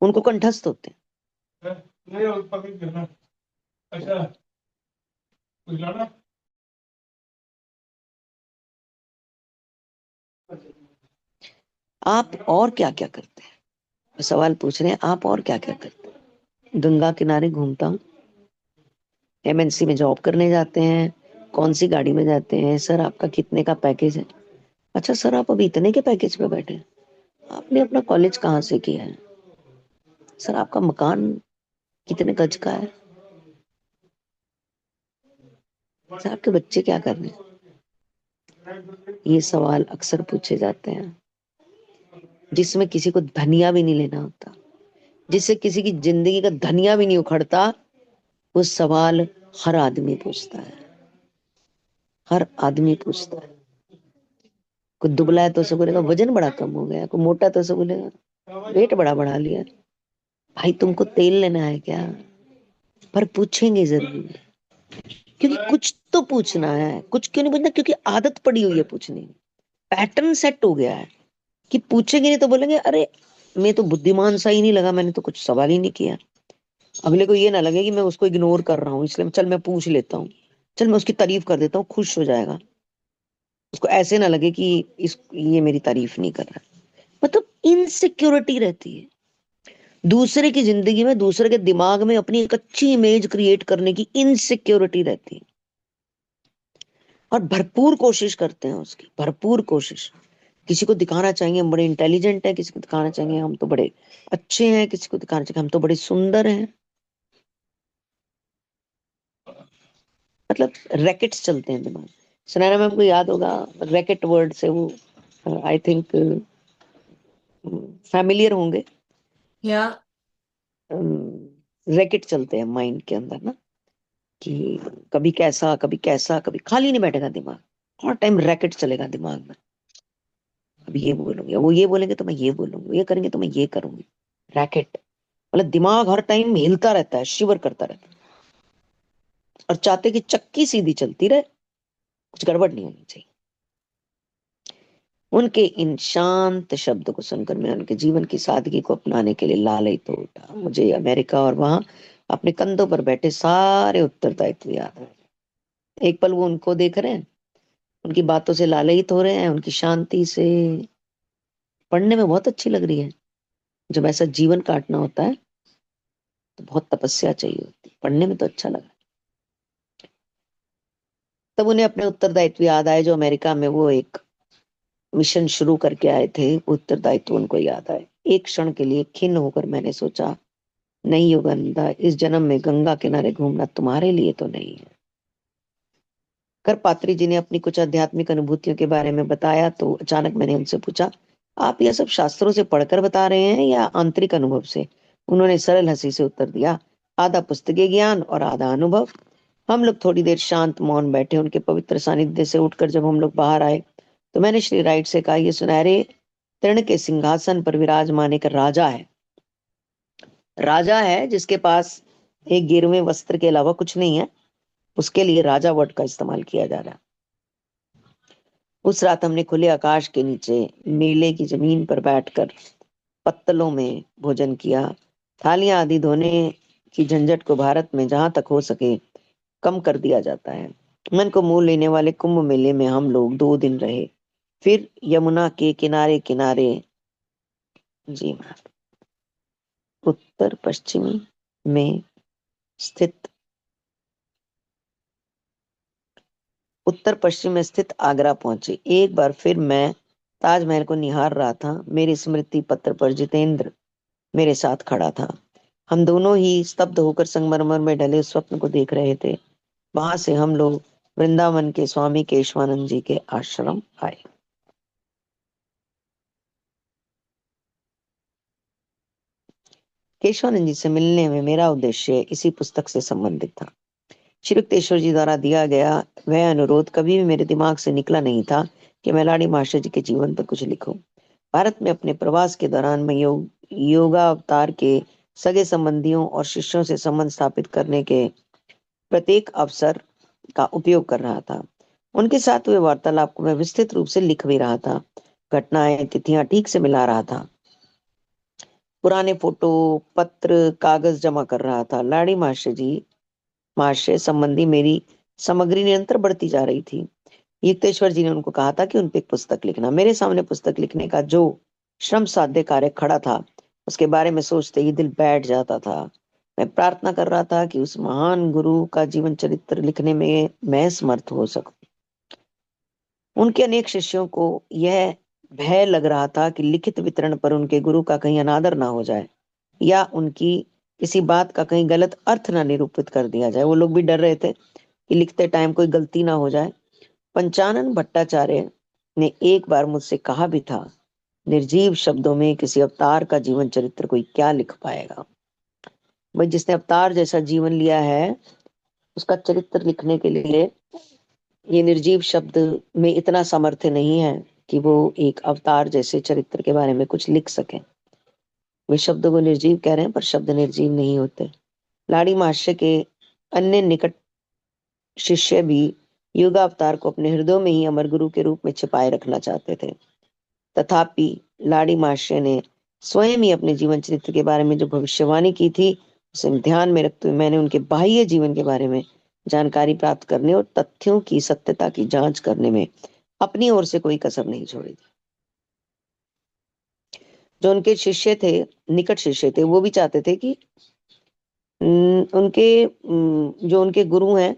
Speaker 6: उनको कंठस्थ होते हैं। आप और क्या क्या करते हैं? सवाल पूछ रहे हैं आप और क्या क्या करते हैं? गंगा किनारे घूमता हूँ, एमएनसी में जॉब करने जाते हैं, कौन सी गाड़ी में जाते हैं, सर आपका कितने का पैकेज है? अच्छा सर आप अभी इतने के पैकेज पे बैठे हैं, आपने अपना कॉलेज कहाँ से किया है? सर आपका मकान कितने गज का है? साहब के बच्चे क्या कर रहे हैं? ये सवाल अक्सर पूछे जाते हैं, जिसमें किसी को धनिया भी नहीं लेना होता, जिससे किसी की जिंदगी का धनिया भी नहीं उखड़ता। वो सवाल हर आदमी पूछता है, हर आदमी पूछता है। कोई दुबला है तो उसे बोलेगा वजन बड़ा कम हो गया, कोई मोटा तो उसे बोलेगा वेट बड़ा बढ़ा लिया। भाई तुमको तेल लेना है क्या? पर पूछेंगे जरूर, क्योंकि कुछ तो पूछना है। कुछ क्यों नहीं पूछना? क्योंकि आदत पड़ी हुई है पूछने की, पैटर्न सेट हो गया है कि पूछेंगे नहीं तो बोलेंगे अरे मैं तो बुद्धिमान सा ही नहीं लगा, मैंने तो कुछ सवाल ही नहीं किया। अगले को ये ना लगे कि मैं उसको इग्नोर कर रहा हूँ, इसलिए चल मैं पूछ लेता हूँ, चल मैं उसकी तारीफ कर देता हूँ, खुश हो जाएगा। उसको ऐसे ना लगे कि ये मेरी तारीफ नहीं कर रहा। मतलब इनसिक्योरिटी रहती है दूसरे की जिंदगी में, दूसरे के दिमाग में अपनी एक अच्छी इमेज क्रिएट करने की इनसिक्योरिटी रहती है। और भरपूर कोशिश करते हैं उसकी, भरपूर कोशिश। किसी को दिखाना चाहेंगे हम बड़े इंटेलिजेंट हैं, किसी को दिखाना चाहेंगे हम तो बड़े अच्छे हैं, किसी को दिखाना चाहेंगे हम तो बड़े सुंदर हैं। मतलब रैकेट्स चलते हैं दिमाग। सुनैना मैम को याद होगा, रैकेट वर्ड से वो आई थिंक फैमिलियर होंगे।
Speaker 1: या
Speaker 6: रैकेट चलते हैं माइंड के अंदर ना, कि कभी कैसा कभी कैसा, कभी खाली नहीं बैठेगा दिमाग, हर टाइम रैकेट चलेगा दिमाग में। अभी ये बोलूंगी, वो ये बोलेंगे तो मैं ये बोलूंगी, ये करेंगे तो मैं ये करूंगी। रैकेट मतलब दिमाग हर टाइम हिलता रहता है, शिवर करता रहता है, और चाहते कि चक्की सीधी चलती रहे, कुछ गड़बड़ नहीं होनी चाहिए। उनके इन शांत शब्द को सुनकर मैं उनके जीवन की सादगी को अपनाने के लिए लालयित हो उठा। मुझे अमेरिका और वहां अपने कंधों पर बैठे सारे उत्तरदायित्व याद है। एक पल वो उनको देख रहे हैं, उनकी बातों से लालयित हो रहे हैं, उनकी शांति से। पढ़ने में बहुत अच्छी लग रही है। जब ऐसा जीवन काटना होता है तो बहुत तपस्या चाहिए होती है। पढ़ने में तो अच्छा लगा। तब उन्हें अपने उत्तरदायित्व याद आए, जो अमेरिका में वो एक मिशन शुरू करके आए थे। उत्तरदायित्व उनको याद आए। एक क्षण के लिए खिन्न होकर मैंने सोचा, नहीं योगंदा, इस जन्म में गंगा किनारे घूमना तुम्हारे लिए तो नहीं है। कर पात्री जी ने अपनी कुछ आध्यात्मिक अनुभूतियों के बारे में बताया तो अचानक मैंने उनसे पूछा, आप यह सब शास्त्रों से पढ़कर बता रहे हैं या आंतरिक अनुभव से? उन्होंने सरल हंसी से उत्तर दिया, आधा पुस्तकीय ज्ञान और आधा अनुभव। हम लोग थोड़ी देर शांत मौन बैठे। उनके पवित्र सानिध्य से उठकर जब हम लोग बाहर आए तो मैंने श्री राइट से कहा, ये सुनहरे तृण के सिंहासन पर विराजमान एक राजा है। राजा है जिसके पास एक गिरवे वस्त्र के अलावा कुछ नहीं है, उसके लिए राजा वर्ड का इस्तेमाल किया जा रहा है। उस रात हमने खुले आकाश के नीचे मेले की जमीन पर बैठकर पत्तलों में भोजन किया। थालियां आदि धोने की झंझट को भारत में जहां तक हो सके कम कर दिया जाता है। मन को मोह लेने वाले कुंभ मेले में हम लोग 2 दिन रहे। फिर यमुना के किनारे किनारे, जी मैम, उत्तर पश्चिमी में स्थित उत्तर पश्चिम में स्थित आगरा पहुंचे। एक बार फिर मैं ताजमहल को निहार रहा था। मेरी स्मृति पत्र पर जितेंद्र मेरे साथ खड़ा था। हम दोनों ही स्तब्ध होकर संगमरमर में ढले उस स्वप्न को देख रहे थे। वहां से हम लोग वृंदावन के स्वामी केशवानंद जी के आश्रम आए। केशवानंद जी से मिलने में मेरा उद्देश्य इसी पुस्तक से संबंधित था। श्री युक्तेश्वर जी द्वारा दिया गया वह अनुरोध कभी भी मेरे दिमाग से निकला नहीं था कि मैं लाड़ी मास्टर जी के जीवन पर कुछ लिखूं। भारत में अपने प्रवास के दौरान मैं योगावतार के सगे संबंधियों और शिष्यों से संबंध स्थापित करने के प्रत्येक अवसर का उपयोग कर रहा था। उनके साथ हुए वार्तालाप को मैं विस्तृत रूप से लिख भी रहा था। घटनाएं तिथियां ठीक से मिला रहा था। पुराने फोटो पत्र कागज जमा कर रहा था। लाड़ी मास्टर संबंधी मेरी सामग्री निरंतर बढ़ती जा रही थी। युक्तेश्वर जी ने उनको कहा था कि उन पे एक पुस्तक लिखना। मेरे सामने पुस्तक लिखने का जो श्रम साध्य कार्य खड़ा था, उसके बारे में सोचते ही दिल बैठ जाता था। मैं प्रार्थना कर रहा था कि उस महान गुरु का जीवन चरित्र लिखने में मैं समर्थ हो सकूं। उनके अनेक शिष्यों को यह भय लग रहा था कि लिखित वितरण पर उनके गुरु का कहीं अनादर ना हो जाए या उनकी किसी बात का कहीं गलत अर्थ ना निरूपित कर दिया जाए। वो लोग भी डर रहे थे कि लिखते टाइम कोई गलती ना हो जाए। पंचानन भट्टाचार्य ने एक बार मुझसे कहा भी था, निर्जीव शब्दों में किसी अवतार का जीवन चरित्र कोई क्या लिख पाएगा। भाई जिसने अवतार जैसा जीवन लिया है उसका चरित्र लिखने के लिए ये निर्जीव शब्द में इतना सामर्थ्य नहीं है कि वो एक अवतार जैसे चरित्र के बारे में कुछ लिख सके। वे शब्द को निर्जीव कह रहे हैं पर शब्द निर्जीव नहीं होते। लाड़ी महाशय के अन्य निकट शिष्य भी युगावतार को अपने हृदय में ही अमर गुरु के रूप में छिपाए रखना चाहते थे। तथापि लाड़ी महाशय ने स्वयं ही अपने जीवन चरित्र के बारे में जो भविष्यवाणी की थी उसे ध्यान में रखते हुए मैंने उनके बाह्य जीवन के बारे में जानकारी प्राप्त करने और तथ्यों की सत्यता की जांच करने में अपनी ओर से कोई कसर नहीं छोड़ी थी। जो उनके शिष्य थे, निकट शिष्य थे, वो भी चाहते थे कि उनके जो उनके गुरु हैं,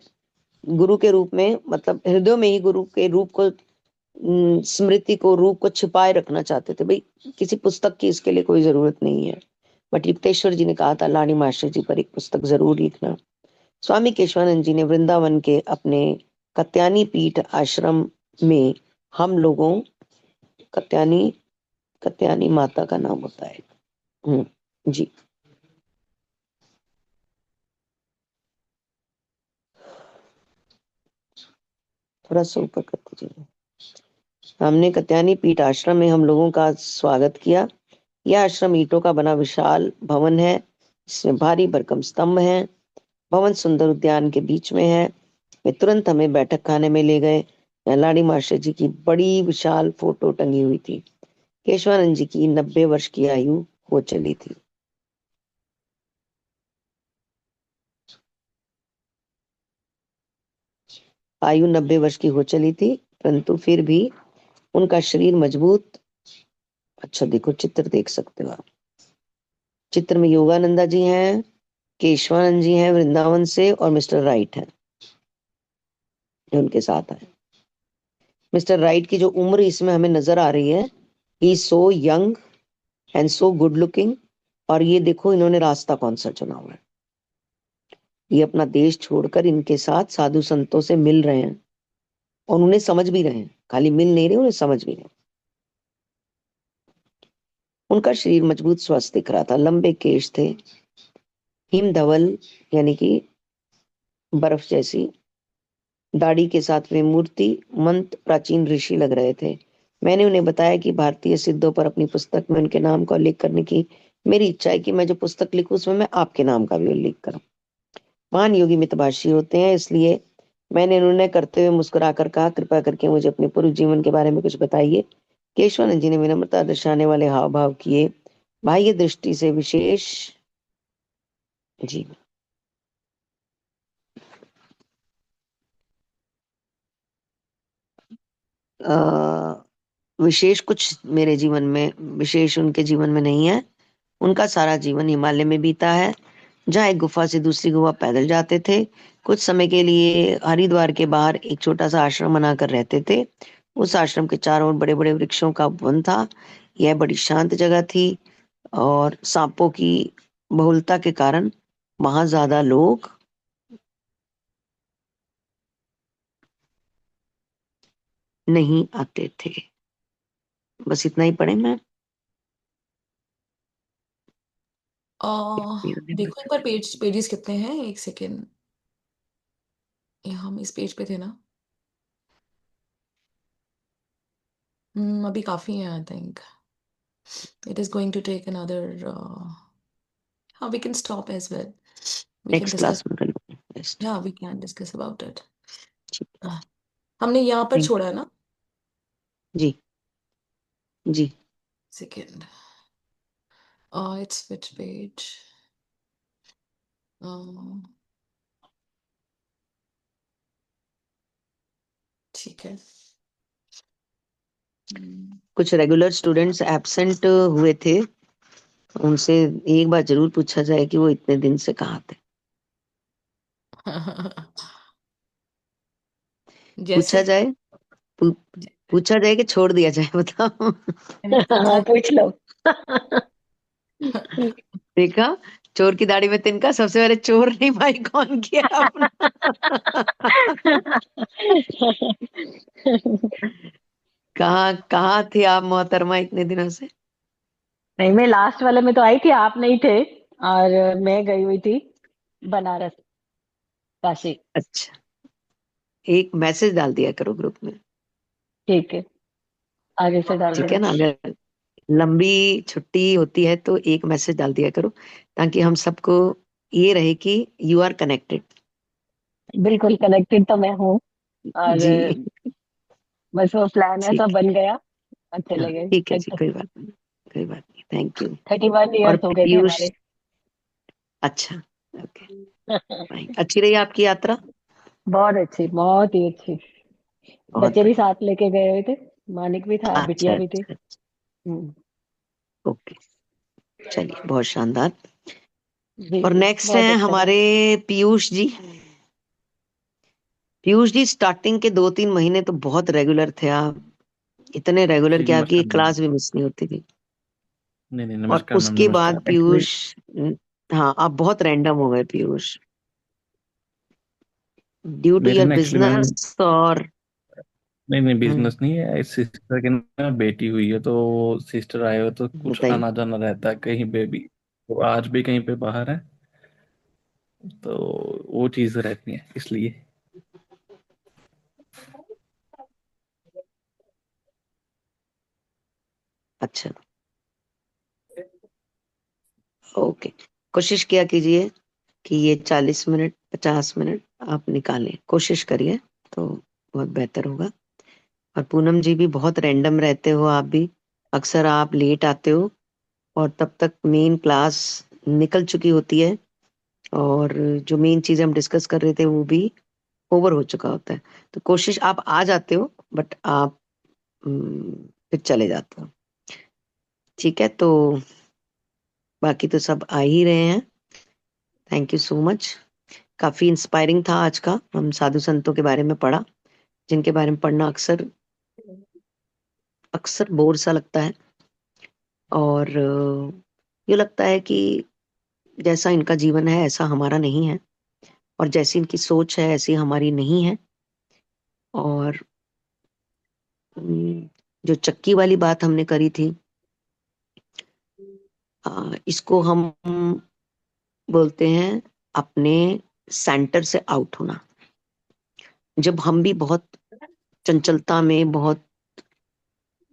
Speaker 6: गुरु के रूप में मतलब हृदय में ही गुरु के रूप को, स्मृति को, रूप को छिपाए रखना चाहते थे। भाई किसी पुस्तक की इसके लिए कोई जरूरत नहीं है, बट युक्तेश्वर जी ने कहा था लाड़ी मास्टर जी पर एक पुस्तक जरूर लिखना। स्वामी केशवानंद जी ने वृंदावन के अपने कत्यानी पीठ आश्रम में हम लोगों, कत्यानी, कत्यानी माता का नाम होता है जी, थोड़ा सा ऊपर कर दीजिए। हमने कत्यानी पीठ आश्रम में हम लोगों का स्वागत किया। यह आश्रम ईंटों का बना विशाल भवन है जिसमें भारी भरकम स्तंभ हैं। भवन सुंदर उद्यान के बीच में है। वे तुरंत हमें बैठक खाने में ले गए। लाड़ी मास्टर जी की बड़ी विशाल फोटो टंगी हुई थी। केशवानंद जी की 90 वर्ष की आयु हो चली थी। आयु 90 वर्ष की हो चली थी, परंतु फिर भी उनका शरीर मजबूत। अच्छा देखो, चित्र देख सकते हो आप। चित्र में योगानंदा जी हैं, केशवानंद जी हैं वृंदावन से, और मिस्टर राइट है जो उनके साथ आए। मिस्टर राइट की जो उम्र इसमें हमें नजर आ रही है, he so young and so good looking. और ये देखो इन्होंने रास्ता कौन सा चुना हुआ है। ये अपना देश छोड़कर इनके साथ साधु संतों से मिल रहे हैं और उन्हें समझ भी रहे हैं। खाली मिल नहीं रहे, उन्हें समझ भी रहे हैं। उनका शरीर मजबूत स्वस्थ दिख रहा था। लंबे केश थे, हिम धवल यानी कि बर्फ जैसी दाढ़ी के साथ वे मूर्ति मंत प्राचीन ऋषि लग रहे थे। मैंने उन्हें बताया कि भारतीय सिद्धों पर अपनी पुस्तक में उनके नाम का उल्लेख करने की मेरी इच्छा है कि मैं जो पुस्तक लिखूं उसमें मैं आपके नाम का भी उल्लेख करूं। महान योगी मितभाषी होते हैं, इसलिए मैंने निर्णय करते हुए मुस्कुराकर कहा, कृपया करके मुझे अपने पूर्व जीवन के बारे में कुछ बताइए। केशवानंद जी ने विनम्रता दर्शाने वाले हाव भाव किए। बाह्य दृष्टि से विशेष जी विशेष कुछ मेरे जीवन में विशेष उनके जीवन में नहीं है। उनका सारा जीवन हिमालय में बीता है, जहाँ एक गुफा से दूसरी गुफा पैदल जाते थे। कुछ समय के लिए हरिद्वार के बाहर एक छोटा सा आश्रम बनाकर रहते थे। उस आश्रम के चारों ओर बड़े बड़े वृक्षों का वन था। यह बड़ी शांत जगह थी और सांपों की बहुलता के कारण वहां ज्यादा लोग नहीं आते थे। बस इतना ही पढ़े मैं।
Speaker 1: देखो एक बार पेजेस कितने हैं, एक सेकेंड। हम इस पेज पे थे ना। अभी काफी है, I think it is going to take another. हाँ, we can stop as well. We can
Speaker 6: next
Speaker 1: discuss.
Speaker 6: Class में कर लूंगी next.
Speaker 1: Yeah, we can discuss about it. हाँ, हमने यहाँ पर
Speaker 6: थैंक
Speaker 1: छोड़ा है ना।
Speaker 6: जी जी।
Speaker 1: Second, it's which page? ठीक है।
Speaker 6: कुछ रेगुलर स्टूडेंट्स एब्सेंट हुए थे, उनसे एक बार जरूर पूछा जाए कि वो इतने दिन से कहाँ थे। पूछा
Speaker 1: जैसे
Speaker 6: जाए, पू, पूछा जाए कि छोड़ दिया जाए, बताओ।
Speaker 1: मैंने पूछा।
Speaker 3: हाँ पूछ लो।
Speaker 6: देखा, चोर की दाढ़ी में तिनका, सबसे पहले चोर नहीं भाई कौन किया अपना। कहाँ कहाँ थे आप मोहतरमा इतने दिनों से?
Speaker 5: नहीं, मैं लास्ट वाले में तो आई थी, आप नहीं थे। और मैं गई हुई थी बनारस, काशी।
Speaker 6: अच्छा, एक मैसेज डाल दिया करो ग्रुप में,
Speaker 5: ठीक है, आगे से डाल
Speaker 6: ठीक है
Speaker 5: देंगे।
Speaker 6: ना? अगर लंबी छुट्टी होती है तो एक मैसेज डाल दिया करो, ताकि हम सबको ये रहे कि यू आर कनेक्टेड।
Speaker 5: बिल्कुल कनेक्टेड तो मैं हूँ। और
Speaker 6: जी,
Speaker 5: बस वो प्लान ऐसा
Speaker 6: ठीक
Speaker 5: बन गया और
Speaker 6: है, हाँ
Speaker 5: चले गए।
Speaker 6: ठीक है जी, कोई बात नहीं, कोई बात नहीं, थैंक यू।
Speaker 5: 31 ईयर्स
Speaker 6: और
Speaker 5: हो गए थे
Speaker 6: पीयूष,
Speaker 5: हमारे।
Speaker 6: अच्छा, ओके, फाइन, अच्छी रही आपकी यात्रा?
Speaker 5: बहुत अच्छी, बहुत ही अच्छी।
Speaker 6: बहुत
Speaker 5: बच्चे भी
Speaker 6: बढ़िया।
Speaker 5: साथ लेके गए हुए थे, मानिक भी था,
Speaker 6: अच्छा
Speaker 5: बिटिया भी थी।
Speaker 6: अच्छा,
Speaker 5: हम्म,
Speaker 6: ओके, चलिए बहुत शानदार।
Speaker 5: जी
Speaker 6: और
Speaker 5: जी,
Speaker 6: नेक्स्ट
Speaker 5: बहुत
Speaker 6: हैं
Speaker 5: अच्छा था।
Speaker 6: हमारे पीयूष जी। पीयूष जी, स्टार्टिंग के 2-3 महीने तो बहुत रेगुलर थे आप, इतने रेगुलर
Speaker 7: जी
Speaker 6: कि आपकी
Speaker 7: नमस्कार
Speaker 6: एक
Speaker 7: मैम।
Speaker 6: क्लास भी मिस नहीं होती थी।
Speaker 7: नहीं नहीं,
Speaker 6: और
Speaker 7: नमस्कार मैम,
Speaker 6: उसके बाद
Speaker 7: नमस्कार। एक्चुअली
Speaker 6: पीयूष, हाँ आप बहुत रैंडम हो गए पीयूष, ड्यू टू
Speaker 7: मेरे
Speaker 6: योर
Speaker 7: ना एक्चुअली मैम,
Speaker 6: बिजनेस और
Speaker 7: नहीं नहीं
Speaker 6: हम्म,
Speaker 7: बिजनेस नहीं है, सिस्टर की ना बेटी हुई है, तो सिस्टर आए हो तो कुछ
Speaker 6: बताइए।
Speaker 7: आना जाना रहता है कहीं पे भी। तो आज भी कहीं पे बाहर है, तो वो चीज रहती है इसलिए।
Speaker 6: अच्छा, ओके, कोशिश किया कीजिए कि ये 40 मिनट 50 मिनट आप निकालें, कोशिश करिए, तो बहुत बेहतर होगा। और पूनम जी भी बहुत रैंडम रहते हो आप भी, अक्सर आप लेट आते हो और तब तक मेन क्लास निकल चुकी होती है, और जो मेन चीज हम डिस्कस कर रहे थे वो भी ओवर हो चुका होता है। तो कोशिश, आप आ जाते हो बट आप फिर चले जाते हो, ठीक है? तो बाकी तो सब आ ही रहे हैं, थैंक यू सो मच। काफी इंस्पायरिंग था आज का, हम साधु संतों के बारे में पढ़ा, जिनके बारे में पढ़ना अक्सर अक्सर बोर सा लगता है। और ये लगता है कि जैसा इनका जीवन है ऐसा हमारा नहीं है, और जैसी इनकी सोच है ऐसी हमारी नहीं है। और जो चक्की वाली बात हमने करी थी, इसको हम बोलते हैं अपने सेंटर से आउट होना। जब हम भी बहुत चंचलता में, बहुत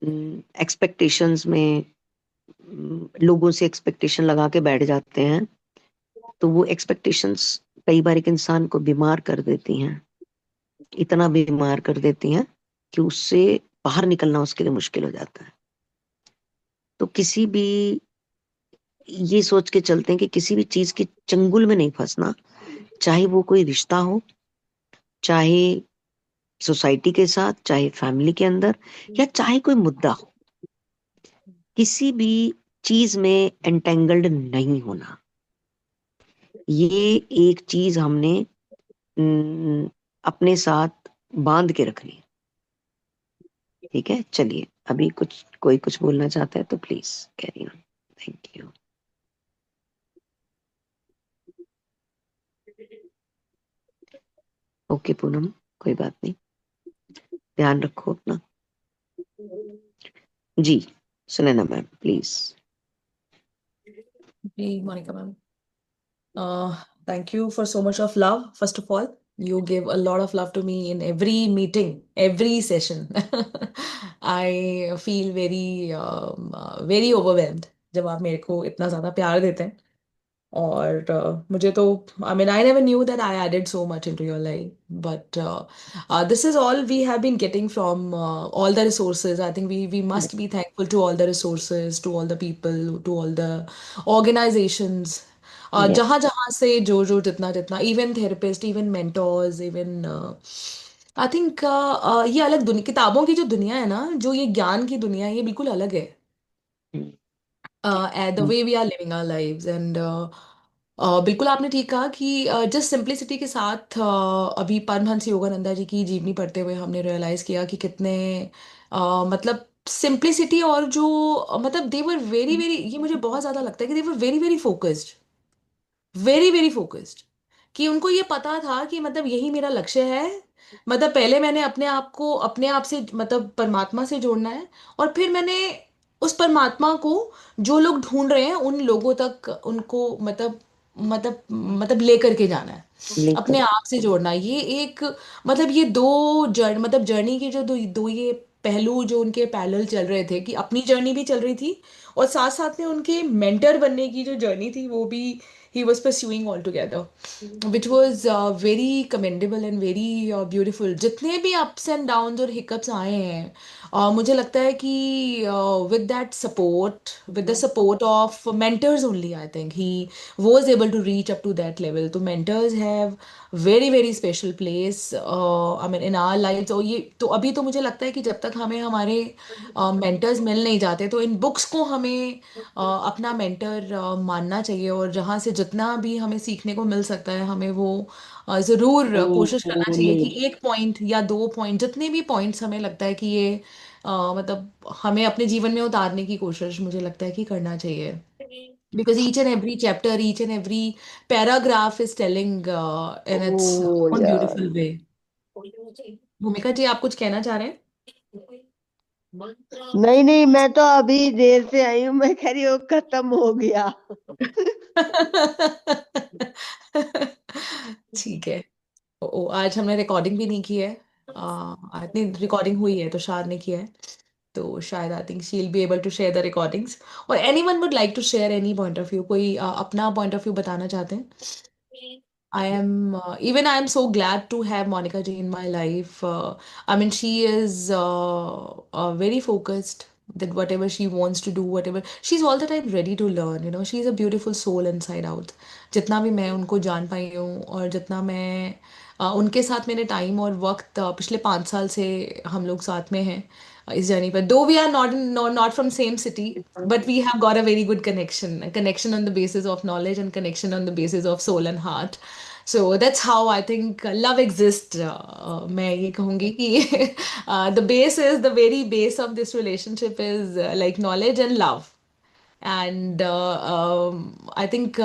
Speaker 6: एक्सपेक्टेशंस में, लोगों से एक्सपेक्टेशन लगा के बैठ जाते हैं, तो वो एक्सपेक्टेशंस कई बार एक इंसान को बीमार कर देती हैं, इतना बीमार कर देती हैं कि उससे बाहर निकलना उसके लिए मुश्किल हो जाता है। तो किसी भी, ये सोच के चलते हैं कि किसी भी चीज के चंगुल में नहीं फंसना, चाहे वो कोई रिश्ता हो, चाहे सोसाइटी के साथ, चाहे फैमिली के अंदर, या चाहे कोई मुद्दा हो, किसी भी चीज में एंटेंगल्ड नहीं होना। ये एक चीज हमने न, अपने साथ बांध के रखनी है, ठीक है? चलिए, अभी कुछ कोई कुछ बोलना चाहता है तो please carry on, thank you. Okay Poonam, कोई बात नहीं, ध्यान रखो अपना। जी, सुनैना मैम प्लीज।
Speaker 1: जी Monika ma'am, thank you for so much of love. First of all, you give a lot of love to me in every meeting, every session. I feel very overwhelmed जब आप मेरे को इतना ज्यादा प्यार देते हैं। और मुझे तो, I mean, I never knew that I added so much into your life, but this is all we have been getting from all the resources. I think we must be thankful to all the resources, to all the people, to all the organizations.
Speaker 3: Yes,
Speaker 1: जहाँ जहाँ से जो जो जितना जितना, even therapist, even mentors, even I think ये अलग दुनिया, किताबों की जो दुनिया है ना, जो ये ज्ञान की दुनिया है, ये बिल्कुल अलग है। The way we are living our lives and बिल्कुल आपने ठीक कहा कि जिस सिंप्लिसिटी के साथ अभी परमहंस योगानंदा जी की जीवनी पढ़ते हुए हमने रियलाइज किया कि कितने मतलब सिंप्लिसिटी, और जो मतलब दे वर वेरी वेरी, ये मुझे बहुत ज्यादा लगता है कि they were very very focused. Very very focused, कि उनको ये पता था कि मतलब यही मेरा लक्ष्य है। मतलब पहले मैंने अपने आप को अपने आप से मतलब परमात्मा से जोड़ना है, और फिर मैंने उस परमात्मा को जो लोग ढूंढ रहे हैं उन लोगों तक उनको मतलब लेकर के जाना है,
Speaker 6: लेकर
Speaker 1: अपने आप से जोड़ना है। ये एक मतलब ये दो मतलब जर्नी के जो दो ये पहलू जो उनके पैरेलल चल रहे थे, कि अपनी जर्नी भी चल रही थी और साथ साथ में उनके मेंटर बनने की जो जर्नी थी वो भी he was pursuing altogether, which was very commendable and very beautiful. जितने भी ups and downs और hiccups आए हैं, मुझे लगता है कि with that support, with the support of mentors only, I think he was able to reach up to that level. तो mentors have very very special place I mean in our lives। और ये तो अभी तो मुझे लगता है कि जब तक हमें हमारे मेंटर्स मिल नहीं जाते तो इन बुक्स को हमें अपना मेंटर मानना चाहिए, और जहाँ से जितना भी हमें सीखने को मिल सकता है हमें वो ज़रूर कोशिश करना चाहिए कि एक पॉइंट या दो पॉइंट, जितने भी पॉइंट्स हमें लगता है कि ये मतलब हमें अपने जीवन में उतारने की कोशिश मुझे लगता है कि करना चाहिए। Because each and every chapter, each and every paragraph is telling in its
Speaker 4: Oh
Speaker 1: own
Speaker 4: यार,
Speaker 1: beautiful way। भूमिका जी, आप कुछ कहना चाह रहे हैं?
Speaker 4: नहीं नहीं, मैं तो अभी देर से आई हूँ, मैं कह रही हूँ खत्म हो गया।
Speaker 1: ठीक है। आज हमने रिकॉर्डिंग भी नहीं की है। आई थिंक रिकॉर्डिंग हुई है तो शायद नहीं किया है, तो शायद I think she will be able to share the recordings. और any one would like to share any point of view, कोई अपना पॉइंट ऑफ व्यू बताना चाहते हैं? Even I am so glad to have Monica Ji in my life. I mean, she is very focused that whatever she wants to do, whatever, she's all the time ready to learn. You know, she's a beautiful soul inside out. जितना भी मैं उनको जान पाई हूँ और जितना मैं उनके साथ मैंने टाइम और वक्त पिछले 5 साल से हम लोग साथ में हैं इस जर्नी पर। Though we are not from same city, but we have got a very good connection, a connection on the basis of knowledge and connection on the basis of soul and heart. So that's how I think love exists। मैं ये कहूँगी कि the base is the very base of this relationship is like knowledge and love, and I think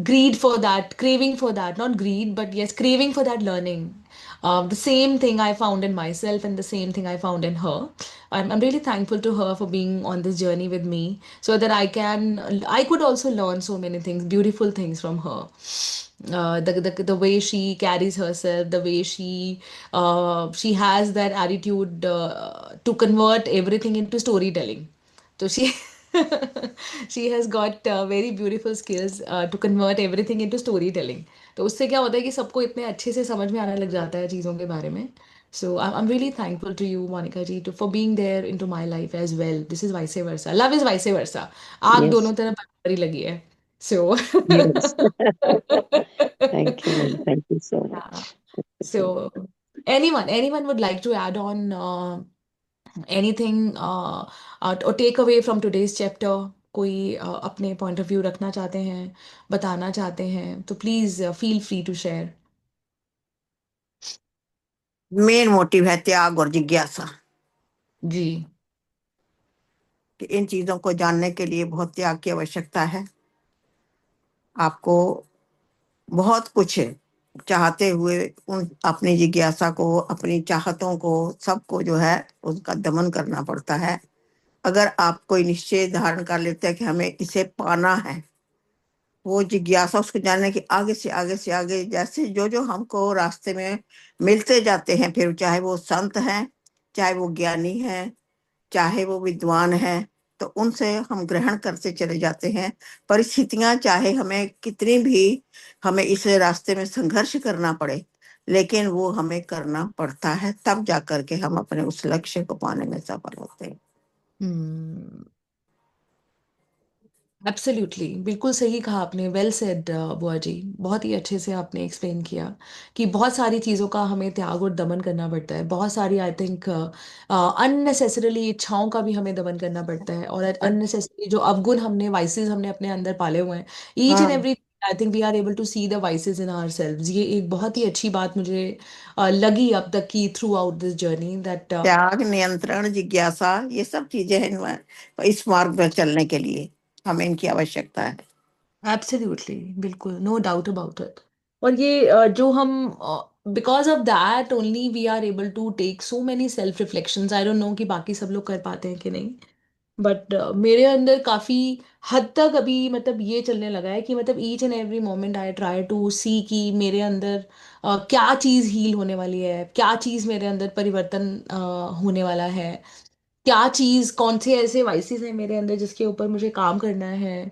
Speaker 1: greed for that, craving for that, not greed, but yes, craving for that learning. The same thing I found in myself, and the same thing I found in her. I'm really thankful to her for being on this journey with me, so that I could also learn so many things, beautiful things from her. The way she carries herself, the way she has that attitude to convert everything into storytelling. So she she has got very beautiful skills to convert everything into storytelling। तो उससे क्या होता है कि सबको इतने अच्छे से समझ में आने लग जाता है चीज़ों के बारे में। So I'm really thankful to you, Monica ji, for being there into my life as well. This is vice versa. Love is vice versa। आग
Speaker 6: यस
Speaker 1: दोनों तरफ बराबर ही लगी है। So
Speaker 6: yes thank you so
Speaker 1: yeah.
Speaker 6: Much.
Speaker 1: So anyone would like to add on anything or take away from today's chapter? कोई अपने point of view रखना चाहते हैं, बताना चाहते हैं, तो please feel free to share.
Speaker 4: Main motive है त्याग और जिज्ञासा,
Speaker 1: जी।
Speaker 4: कि इन चीजों को जानने के लिए बहुत त्याग की आवश्यकता है। आपको बहुत कुछ चाहते हुए उन अपनी जिज्ञासा को, अपनी चाहतों को, सबको जो है उसका दमन करना पड़ता है। अगर आप कोई निश्चय धारण कर लेते हैं कि हमें इसे पाना है, वो जिज्ञासा उसको जानने की आगे से आगे से आगे, जैसे जो जो हमको रास्ते में मिलते जाते हैं, फिर चाहे वो संत हैं, चाहे वो ज्ञानी हैं, चाहे वो विद्वान हैं, तो उनसे हम ग्रहण करते चले जाते हैं। परिस्थितियां चाहे हमें कितनी भी, हमें इस रास्ते में संघर्ष करना पड़े, लेकिन वो हमें करना पड़ता है, तब जा करके हम अपने उस लक्ष्य को पाने में सफल होते हैं।
Speaker 1: एब्सोल्युटली, बिल्कुल सही कहा आपने। वेल सेड बुआ जी, बहुत ही अच्छे से आपने एक्सप्लेन किया कि बहुत सारी चीज़ों का हमें त्याग और दमन करना पड़ता है। बहुत सारी आई थिंक अननेसेसरली इच्छाओं का भी हमें दमन करना पड़ता है, और अननेसेसरी जो अवगुण हमने वाइसेस हमने अपने अंदर पाले हुए हैं, ईच एंड
Speaker 4: हाँ,
Speaker 1: every I think we are able to see the voices in our selves. ये एक बहुत ही अच्छी बात मुझे लगी अब तक की through out this journey, that
Speaker 4: त्याग, नियंत्रण, जिज्ञासा, ये सब चीजें हैं इस मार्ग पर चलने के लिए हमें इनकी आवश्यकता है।
Speaker 1: एब्सोल्युटली, बिल्कुल, नो डाउट अबाउट इट। और ये जो हम, because of that only we are able to take so many self reflections. I don't know कि बाकी सब लोग कर पाते हैं कि नहीं, बट मेरे अंदर काफी हद तक अभी मतलब ये चलने लगा है कि मतलब each and every moment I try to see कि मेरे अंदर क्या चीज़ हील होने वाली है, क्या चीज़ मेरे अंदर परिवर्तन होने वाला है, क्या चीज़, कौन से ऐसे वाइसेस हैं मेरे अंदर जिसके ऊपर मुझे काम करना है।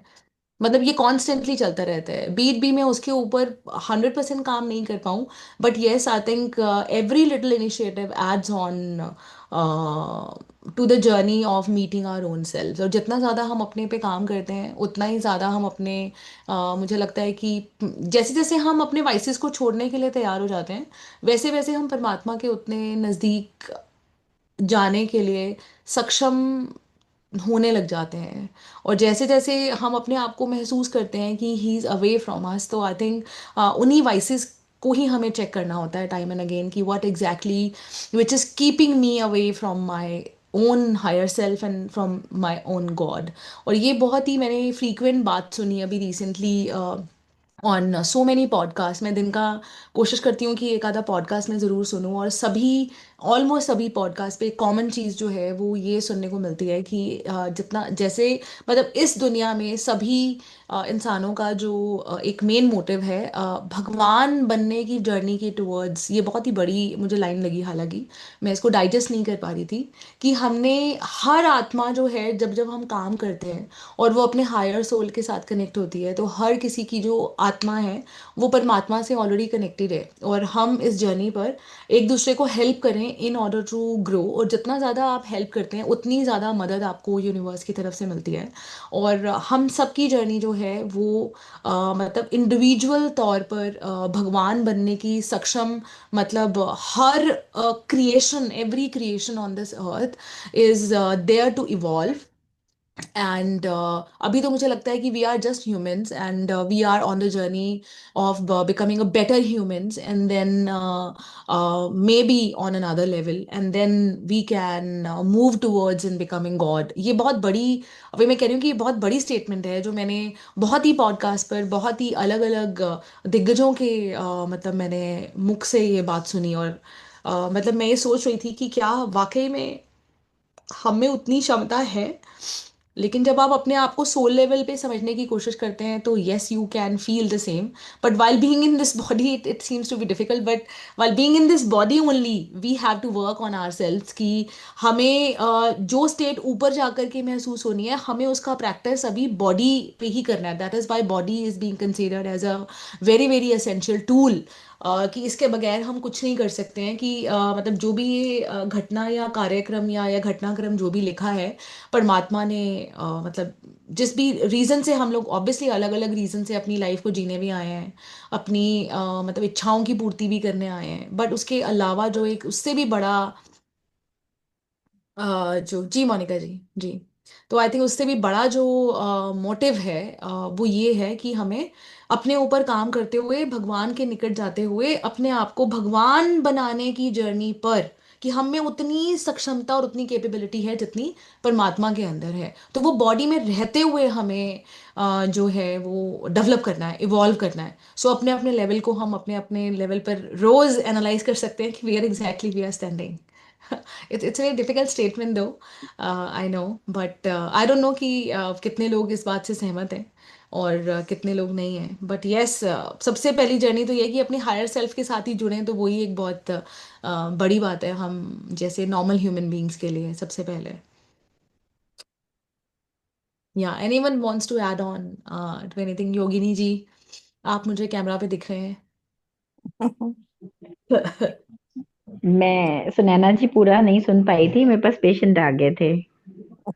Speaker 1: मतलब ये कॉन्स्टेंटली चलता रहता है, बीट भी मैं उसके ऊपर 100% काम नहीं कर पाऊँ, but yes I think every little initiative adds on to the journey of meeting our own self. और जितना ज़्यादा हम अपने पे काम करते हैं उतना ही ज़्यादा हम अपने मुझे लगता है कि जैसे जैसे हम अपने वाइसेस को छोड़ने के लिए तैयार हो जाते हैं, वैसे वैसे हम परमात्मा के उतने नज़दीक जाने के लिए सक्षम होने लग जाते हैं। और जैसे जैसे हम अपने आप को महसूस करते हैं कि he is away from us, तो आई थिंक उन्हीं वाइसेस को ही हमें चेक करना होता है टाइम एंड अगेन कि what exactly which is keeping me away from my own higher self and from my own God. और ये बहुत ही मैंने फ्रीक्वेंट बात सुनी अभी recently on so many podcast. मैं दिन का कोशिश करती हूँ कि एक आधा पॉडकास्ट मैं ज़रूर सुनूँ, और सभी, ऑलमोस्ट सभी पॉडकास्ट पे कॉमन चीज़ जो है वो ये सुनने को मिलती है कि जितना जैसे मतलब इस दुनिया में सभी इंसानों का जो एक मेन मोटिव है भगवान बनने की जर्नी के टुवर्ड्स, ये बहुत ही बड़ी मुझे लाइन लगी, हालांकि मैं इसको डाइजेस्ट नहीं कर पा रही थी, कि हमने, हर आत्मा जो है जब जब हम काम करते हैं और वो अपने हायर सोल के साथ कनेक्ट होती है, तो हर किसी की जो आत्मा है वो परमात्मा से ऑलरेडी कनेक्टेड है। और हम इस जर्नी पर एक दूसरे को हेल्प करें इन ऑर्डर टू ग्रो, और जितना ज़्यादा आप हेल्प करते हैं उतनी ज़्यादा मदद आपको यूनिवर्स की तरफ से मिलती है। और हम सबकी जर्नी जो है वो मतलब इंडिविजुअल तौर पर भगवान बनने की सक्षम, मतलब हर creation, every creation on this earth is there to evolve. And अभी तो मुझे लगता है कि we are just humans and we are on the journey of becoming a better humans, and then maybe on another level, and then we can move towards in becoming God. ये बहुत बड़ी, अभी मैं कह रही हूँ कि ये बहुत बड़ी स्टेटमेंट है जो मैंने बहुत ही पॉडकास्ट पर बहुत ही अलग अलग दिग्गजों के मतलब मैंने मुख से ये बात सुनी। और मतलब मैं ये सोच रही थी कि क्या वाकई में हम में उतनी क्षमता है। लेकिन जब आप अपने आप को सोल लेवल पे समझने की कोशिश करते हैं तो yes you can feel the same, but while being in this body it seems to be difficult, but while being in this body only we have to work on our selves कि हमें जो state ऊपर जाकर के महसूस होनी है हमें उसका प्रैक्टिस अभी बॉडी पे ही करना है। That is why body is being considered as a very very essential tool, कि इसके बगैर हम कुछ नहीं कर सकते हैं। कि मतलब जो भी ये घटना या कार्यक्रम या घटनाक्रम जो भी लिखा है परमात्मा ने, मतलब जिस भी रीजन से हम लोग ऑब्वियसली अलग अलग रीजन से अपनी लाइफ को जीने भी आए हैं, अपनी मतलब इच्छाओं की पूर्ति भी करने आए हैं, बट उसके अलावा जो एक उससे भी बड़ा जो, जी मोनिका जी, जी, तो आई थिंक उससे भी बड़ा जो मोटिव है वो ये है कि हमें अपने ऊपर काम करते हुए भगवान के निकट जाते हुए अपने आप को भगवान बनाने की जर्नी पर, कि हम में उतनी सक्षमता और उतनी कैपेबिलिटी है जितनी परमात्मा के अंदर है, तो वो बॉडी में रहते हुए हमें जो है वो डेवलप करना है, इवॉल्व करना है। सो अपने अपने लेवल को हम अपने अपने लेवल पर रोज एनालाइज कर सकते हैं कि we are exactly we are standing. it's a very difficult statement though, I know, but I don't know कि कितने लोग इस बात से सहमत हैं और कितने लोग नहीं हैं, बट यस सबसे पहली जर्नी तो ये है कि अपनी हायर सेल्फ के साथ ही जुड़ें, तो वही एक बहुत बड़ी बात है हम जैसे नॉर्मल ह्यूमन बीइंग्स के लिए सबसे पहले। या anyone wants to add on to anything? Yogini ji, आप मुझे कैमरा पे दिख रहे हैं।
Speaker 3: मैं सुनैना जी पूरा नहीं सुन पाई थी, मेरे पास पेशेंट आ गए थे।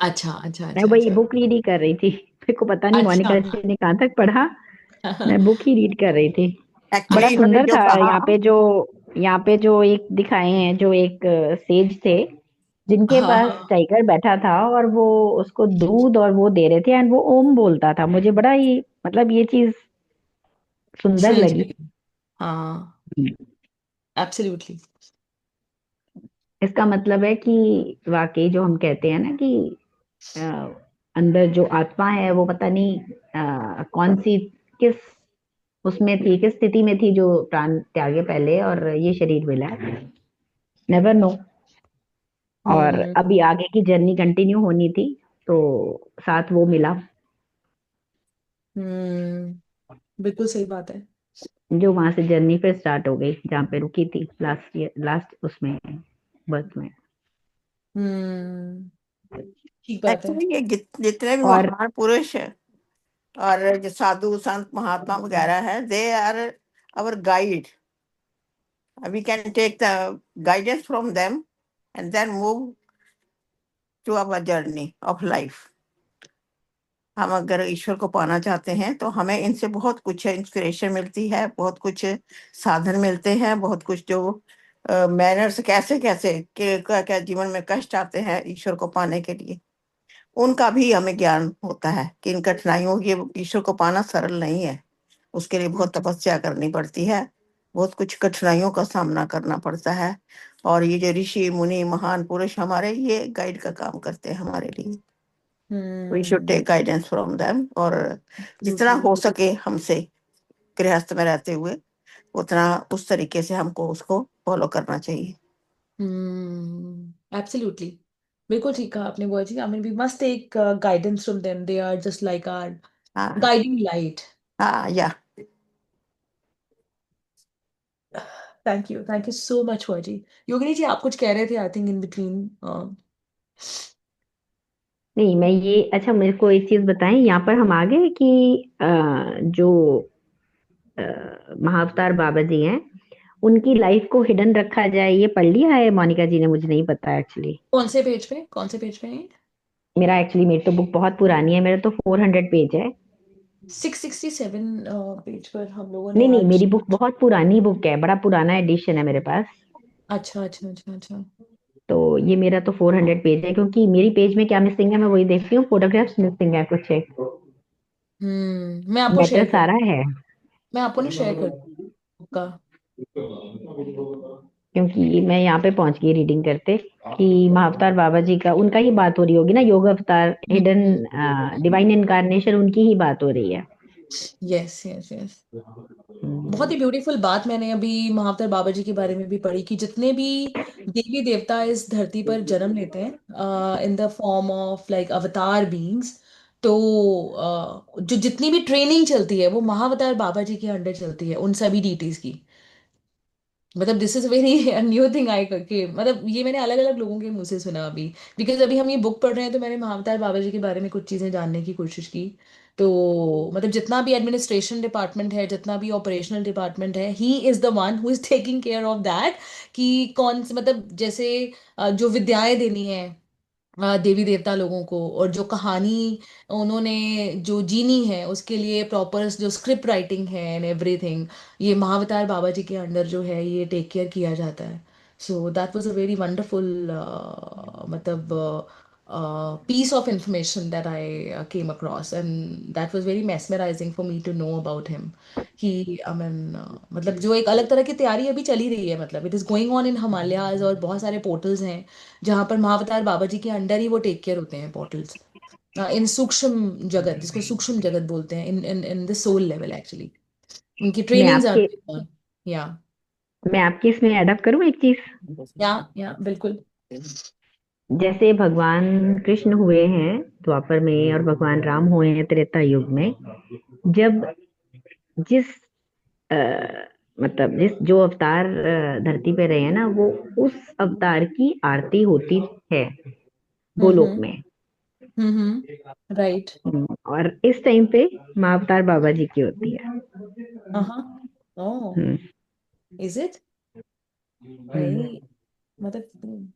Speaker 1: अच्छा अच्छा
Speaker 3: मैं
Speaker 1: अच्छा
Speaker 3: वही
Speaker 1: अच्छा
Speaker 3: बुक रीड ही कर रही थी, मेरे को पता नहीं
Speaker 1: अच्छा।
Speaker 3: मोनिका जी ने कहाँ तक पढ़ा। मैं बुक ही रीड कर रही थी। बड़ा
Speaker 4: एक्चुअली इन्होंने
Speaker 3: सुंदर
Speaker 4: जो
Speaker 3: था।
Speaker 4: कहा,
Speaker 3: यहाँ पे जो एक दिखाए हैं, जो एक सेज थे जिनके
Speaker 1: हाँ
Speaker 3: पास
Speaker 1: हाँ,
Speaker 3: टाइगर बैठा था और वो उसको दूध और वो दे रहे थे एंड वो ओम बोलता था। मुझे बड़ा ही मतलब ये चीज सुंदर
Speaker 1: सुननी
Speaker 3: लगी।
Speaker 1: चाहिए। हाँ, एब्सोल्युटली।
Speaker 3: इसका मतलब है कि वाकई जो हम कहते हैं ना कि अंदर जो आत्मा है वो पता नहीं कौन सी, किस उसमें थी, किस स्थिति में थी, जो प्राण त्यागे पहले और ये शरीर मिला। Never know. और
Speaker 1: हम्म।
Speaker 3: अभी आगे की जर्नी कंटिन्यू होनी थी, तो साथ वो मिला
Speaker 1: बिल्कुल सही बात है।
Speaker 3: जो वहां से जर्नी फिर स्टार्ट हो गई जहाँ पे रुकी थी लास्ट ईयर, लास्ट उसमें, बर्थ में।
Speaker 1: हम्म। ठीक बात है।
Speaker 4: एक्चुअली ये जितने भी
Speaker 3: और
Speaker 4: महान पुरुष और जो साधु संत महात्मा वगैरह है, they are our guide. We can take the guidance from them and then move to our journey of life. हम अगर ईश्वर को पाना चाहते हैं तो हमें इनसे बहुत कुछ इंस्पिरेशन मिलती है, बहुत कुछ साधन मिलते हैं, बहुत कुछ जो मैनर्स, कैसे कैसे क्या क्या जीवन में कष्ट आते हैं ईश्वर को पाने के लिए, उनका भी हमें ज्ञान होता है कि इन कठिनाइयों, ये ईश्वर को पाना सरल नहीं है। उसके लिए बहुत तपस्या करनी पड़ती है, बहुत कुछ कठिनाइयों का सामना करना पड़ता है। और ये जो ऋषि मुनि महान पुरुष हमारे, ये गाइड का काम करते हैं हमारे लिए। We should take guidance from them, और जितना हो सके हमसे गृहस्थ में रहते हुए उतना उस तरीके से हमको उसको फॉलो करना चाहिए।
Speaker 1: एब्सोल्युटली। बिल्कुल ठीक कहा आपने बुआ जी। I mean we must take guidance from them, they are just like our
Speaker 4: हाँ
Speaker 1: गाइडिंग लाइट।
Speaker 4: हाँ, yeah
Speaker 1: thank you so much बुआ जी। योगिनी जी आप कुछ कह रहे थे आई थिंक इन बिटवीन।
Speaker 3: नहीं, मैं ये, अच्छा मेरे को एक चीज बताएं, यहाँ पर हम आ गए कि जो अ, महाअवतार बाबा जी हैं, उनकी लाइफ को हिडन रखा जाए, ये पढ़ लिया है मोनिका जी ने? मुझे नहीं पता एक्चुअली।
Speaker 1: कौन से पेज पे है?
Speaker 3: मेरा एक्चुअली, मेरी तो बुक बहुत पुरानी है, मेरा तो 400 पेज है।
Speaker 1: 667 पेज पर हम लोगों ने
Speaker 3: नहीं नहीं,
Speaker 1: आज।
Speaker 3: मेरी बुक बहुत पुरानी बुक है, बड़ा पुराना एडिशन है मेरे पास।
Speaker 1: अच्छा अच्छा अच्छा अच्छा।
Speaker 3: तो ये मेरा तो 400 पेज है, क्योंकि मेरी पेज में क्या मिसिंग है मैं वही देखती हूँ, फोटोग्राफ्स मिसिंग है कुछ है।
Speaker 1: मैं आपको
Speaker 3: मैटर
Speaker 1: शेयर कर
Speaker 3: सारा है।
Speaker 1: मैं आपको ना शेयर कर का।
Speaker 3: क्योंकि मैं यहाँ पे पहुंच गई रीडिंग करते कि महाअवतार बाबा जी का, उनका ही बात हो रही होगी ना, योग अवतार, हिडन
Speaker 1: हम्म।
Speaker 3: डिवाइन इनकारनेशन, उनकी ही बात हो रही है।
Speaker 1: Yes yes yes. बहुत
Speaker 3: हम्म।
Speaker 1: ही ब्यूटीफुल बात मैंने अभी महाअवतार बाबा जी के बारे में भी पढ़ी कि जितने भी देवी देवता इस धरती पर जन्म लेते हैं in the form of like अवतार बीइंग्स, तो जो जितनी भी ट्रेनिंग चलती है वो महाअवतार बाबा जी के अंडर चलती है उन सभी डीटीज की। मतलब this is very new thing I करके, मतलब ये मैंने अलग अलग लोगों के मुंह से सुना अभी। बिकॉज अभी हम ये बुक पढ़ रहे हैं तो मैंने महाअवतार बाबा जी के बारे में कुछ चीज़ें जानने की कोशिश की। तो मतलब जितना भी एडमिनिस्ट्रेशन डिपार्टमेंट है, जितना भी ऑपरेशनल डिपार्टमेंट है, he is the one who is taking care of that. कि कौन से मतलब जैसे जो विद्याएं देनी है देवी देवता लोगों को, और जो कहानी उन्होंने जो जीनी है उसके लिए प्रॉपर जो स्क्रिप्ट राइटिंग है एंड एवरीथिंग, ये महाअवतार बाबा जी के अंडर जो है ये टेक केयर किया जाता है। So that was a very wonderful मतलब piece of information that I came across, and that was very mesmerizing for me to know about him. कि I mean, मतलब जो एक अलग तरह की तैयारी अभी चली रही है, मतलब it is going on in Himalayas, और बहुत सारे पोर्टल्स हैं जहाँ पर महाअवतार बाबा जी के अंडर ही वो टेक केयर होते हैं पोर्टल्स, इन सूक्ष्म जगत, जिसको सूक्ष्म जगत बोलते हैं, in in in the soul level actually. उनकी
Speaker 3: मैं
Speaker 1: ट्रेनिंग्स आर
Speaker 3: आपके
Speaker 1: गोइंग ऑन। या
Speaker 3: मैं आपके इसमें एडअप करूँ एक चीज।
Speaker 1: या बिल्कुल।
Speaker 3: जैसे भगवान कृष्ण हुए हैं द्वापर में और भगवान राम हुए हैं त्रेता युग में, जब जिस अ, मतलब जिस जो अवतार धरती पे रहे हैं ना, वो उस अवतार की आरती होती है गोलोक
Speaker 1: हम्म
Speaker 3: में।
Speaker 1: राइट।
Speaker 3: और इस टाइम पे माँ अवतार बाबा जी की होती है।
Speaker 1: हाँ। ओह।
Speaker 3: हम्म,
Speaker 1: इज इट?
Speaker 3: हम्म।
Speaker 1: भाई मतलब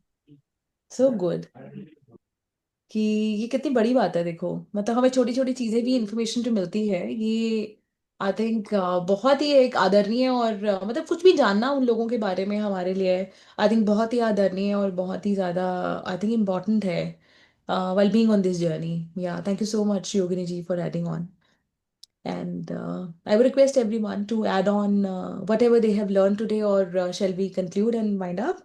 Speaker 1: सो गुड कि ये कितनी बड़ी बात है। देखो मतलब हमें छोटी छोटी चीजें भी इंफॉर्मेशन जो मिलती है ये आई थिंक बहुत ही एक आदरणीय, और मतलब कुछ भी जानना उन लोगों के बारे में हमारे लिए आई थिंक बहुत ही आदरणीय और बहुत ही ज़्यादा आई थिंक इम्पोर्टेंट है while being on this journey. Yeah, thank you so much, Yogini ji, for adding on. And I would request everyone to add on whatever they have learned today, or shall we conclude and wind up?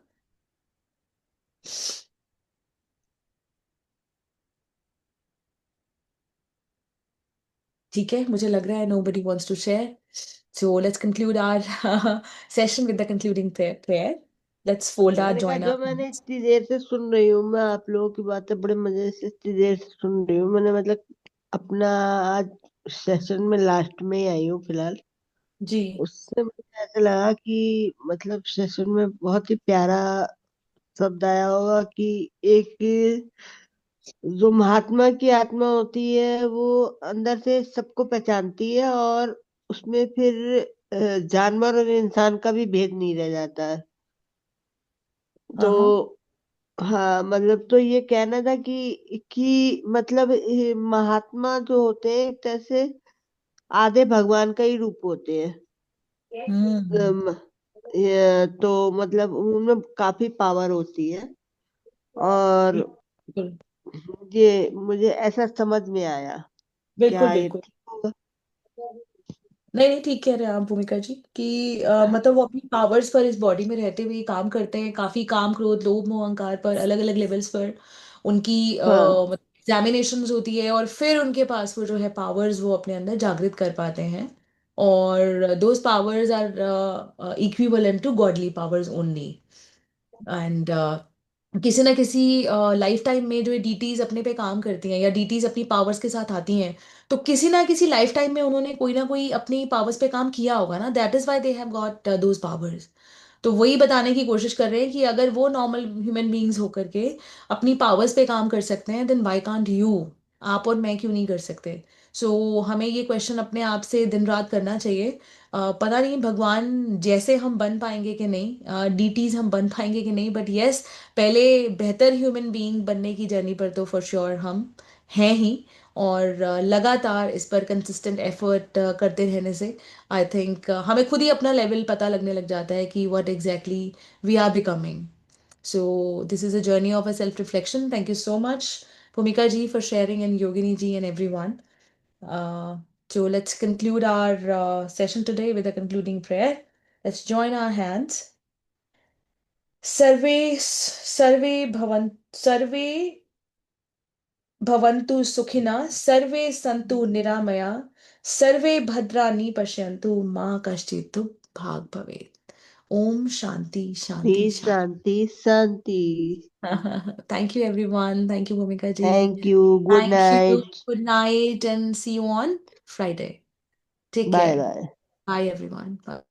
Speaker 1: ठीक है, मुझे लग रहा है nobody wants to share. So let's conclude our session with the concluding prayer. Let's fold our,
Speaker 8: Monika,
Speaker 1: join
Speaker 8: जो
Speaker 1: our
Speaker 8: मैंने
Speaker 1: hands.
Speaker 8: इतनी देर से सुन रही हूँ, मैं आप लोगों की बातें बड़े मजे से इतनी देर से सुन रही हूँ। मैंने मतलब अपना आज सेशन में लास्ट में ही आई हूँ फिलहाल।
Speaker 1: जी।
Speaker 8: उससे मुझे ऐसा लगा कि मतलब सेशन में बहुत ही प्यारा शब्द आया होगा कि एक जो महात्मा की आत्मा होती है वो अंदर से सबको पहचानती है, और उसमें फिर जानवर और इंसान का भी भेद नहीं रह जाता है।
Speaker 1: हाँ हाँ।
Speaker 8: तो हाँ, मतलब तो ये कहना था कि मतलब ये महात्मा जो होते हैं एक तरह से आधे भगवान का ही रूप होते हैं।
Speaker 1: हम्म।
Speaker 8: तो मतलब उनमें काफी पावर होती है, और
Speaker 1: बिल्कुल
Speaker 8: ये मुझे ऐसा समझ में आया।
Speaker 1: बिल्कुल
Speaker 8: क्या ये
Speaker 1: बिल्कुल।
Speaker 8: ठीक होगा?
Speaker 1: नहीं नहीं, ठीक कह रहे हैं आप भूमिका जी कि मतलब वो अपनी पावर्स पर इस बॉडी में रहते हुए काम करते हैं, काफी काम, क्रोध, लोभ, मोह, अहंकार पर अलग अलग लेवल्स पर उनकी
Speaker 8: हाँ,
Speaker 1: मतलब एग्जामिनेशंस होती है, और फिर उनके पास वो जो है पावर्स वो अपने अंदर जागृत कर पाते हैं। और those powers are equivalent to godly powers only. And किसी ना किसी लाइफ टाइम में जो डीटीज अपने पे काम करती हैं या डीटीज अपनी पावर्स के साथ आती हैं, तो किसी ना किसी लाइफ टाइम में उन्होंने कोई ना कोई अपनी पावर्स पे काम किया होगा ना, that is why they have got those powers. तो वही बताने की कोशिश कर रहे हैं कि अगर वो नॉर्मल ह्यूमन बींग्स होकर के अपनी पावर्स पे काम कर सकते हैं, देन वाई कांट यू, आप और मैं क्यों नहीं कर सकते? हमें ये क्वेश्चन अपने आप से दिन रात करना चाहिए। पता नहीं भगवान जैसे हम बन पाएंगे कि नहीं, डीटीज हम बन पाएंगे कि नहीं, बट यस, पहले बेहतर ह्यूमन बीइंग बनने की जर्नी पर तो फॉर श्योर हम हैं ही। और लगातार इस पर कंसिस्टेंट एफर्ट करते रहने से आई थिंक हमें खुद ही अपना लेवल पता लगने लग जाता है कि what exactly we are becoming. So this is a journey of a self reflection. Thank you so much Bhumika ji for sharing, and Yogini ji and everyone. So let's conclude our session today with a concluding prayer. Let's join our hands. सर्वे सर्वे भवन्तु सुखिनः, सर्वे सन्तु निरामया, सर्वे भद्राणि पश्यन्तु, मा कश्चित् दुःखभाग् भवेत्. ओम शांति शांति शांति.
Speaker 8: शांति शांति।
Speaker 1: Thank you everyone. Thank you Bhumika ji.
Speaker 8: Thank you, good
Speaker 1: Thank you.
Speaker 8: Night,
Speaker 1: Good night and see you on Friday. Take
Speaker 8: bye
Speaker 1: care.
Speaker 8: Bye.
Speaker 1: Bye everyone. Bye.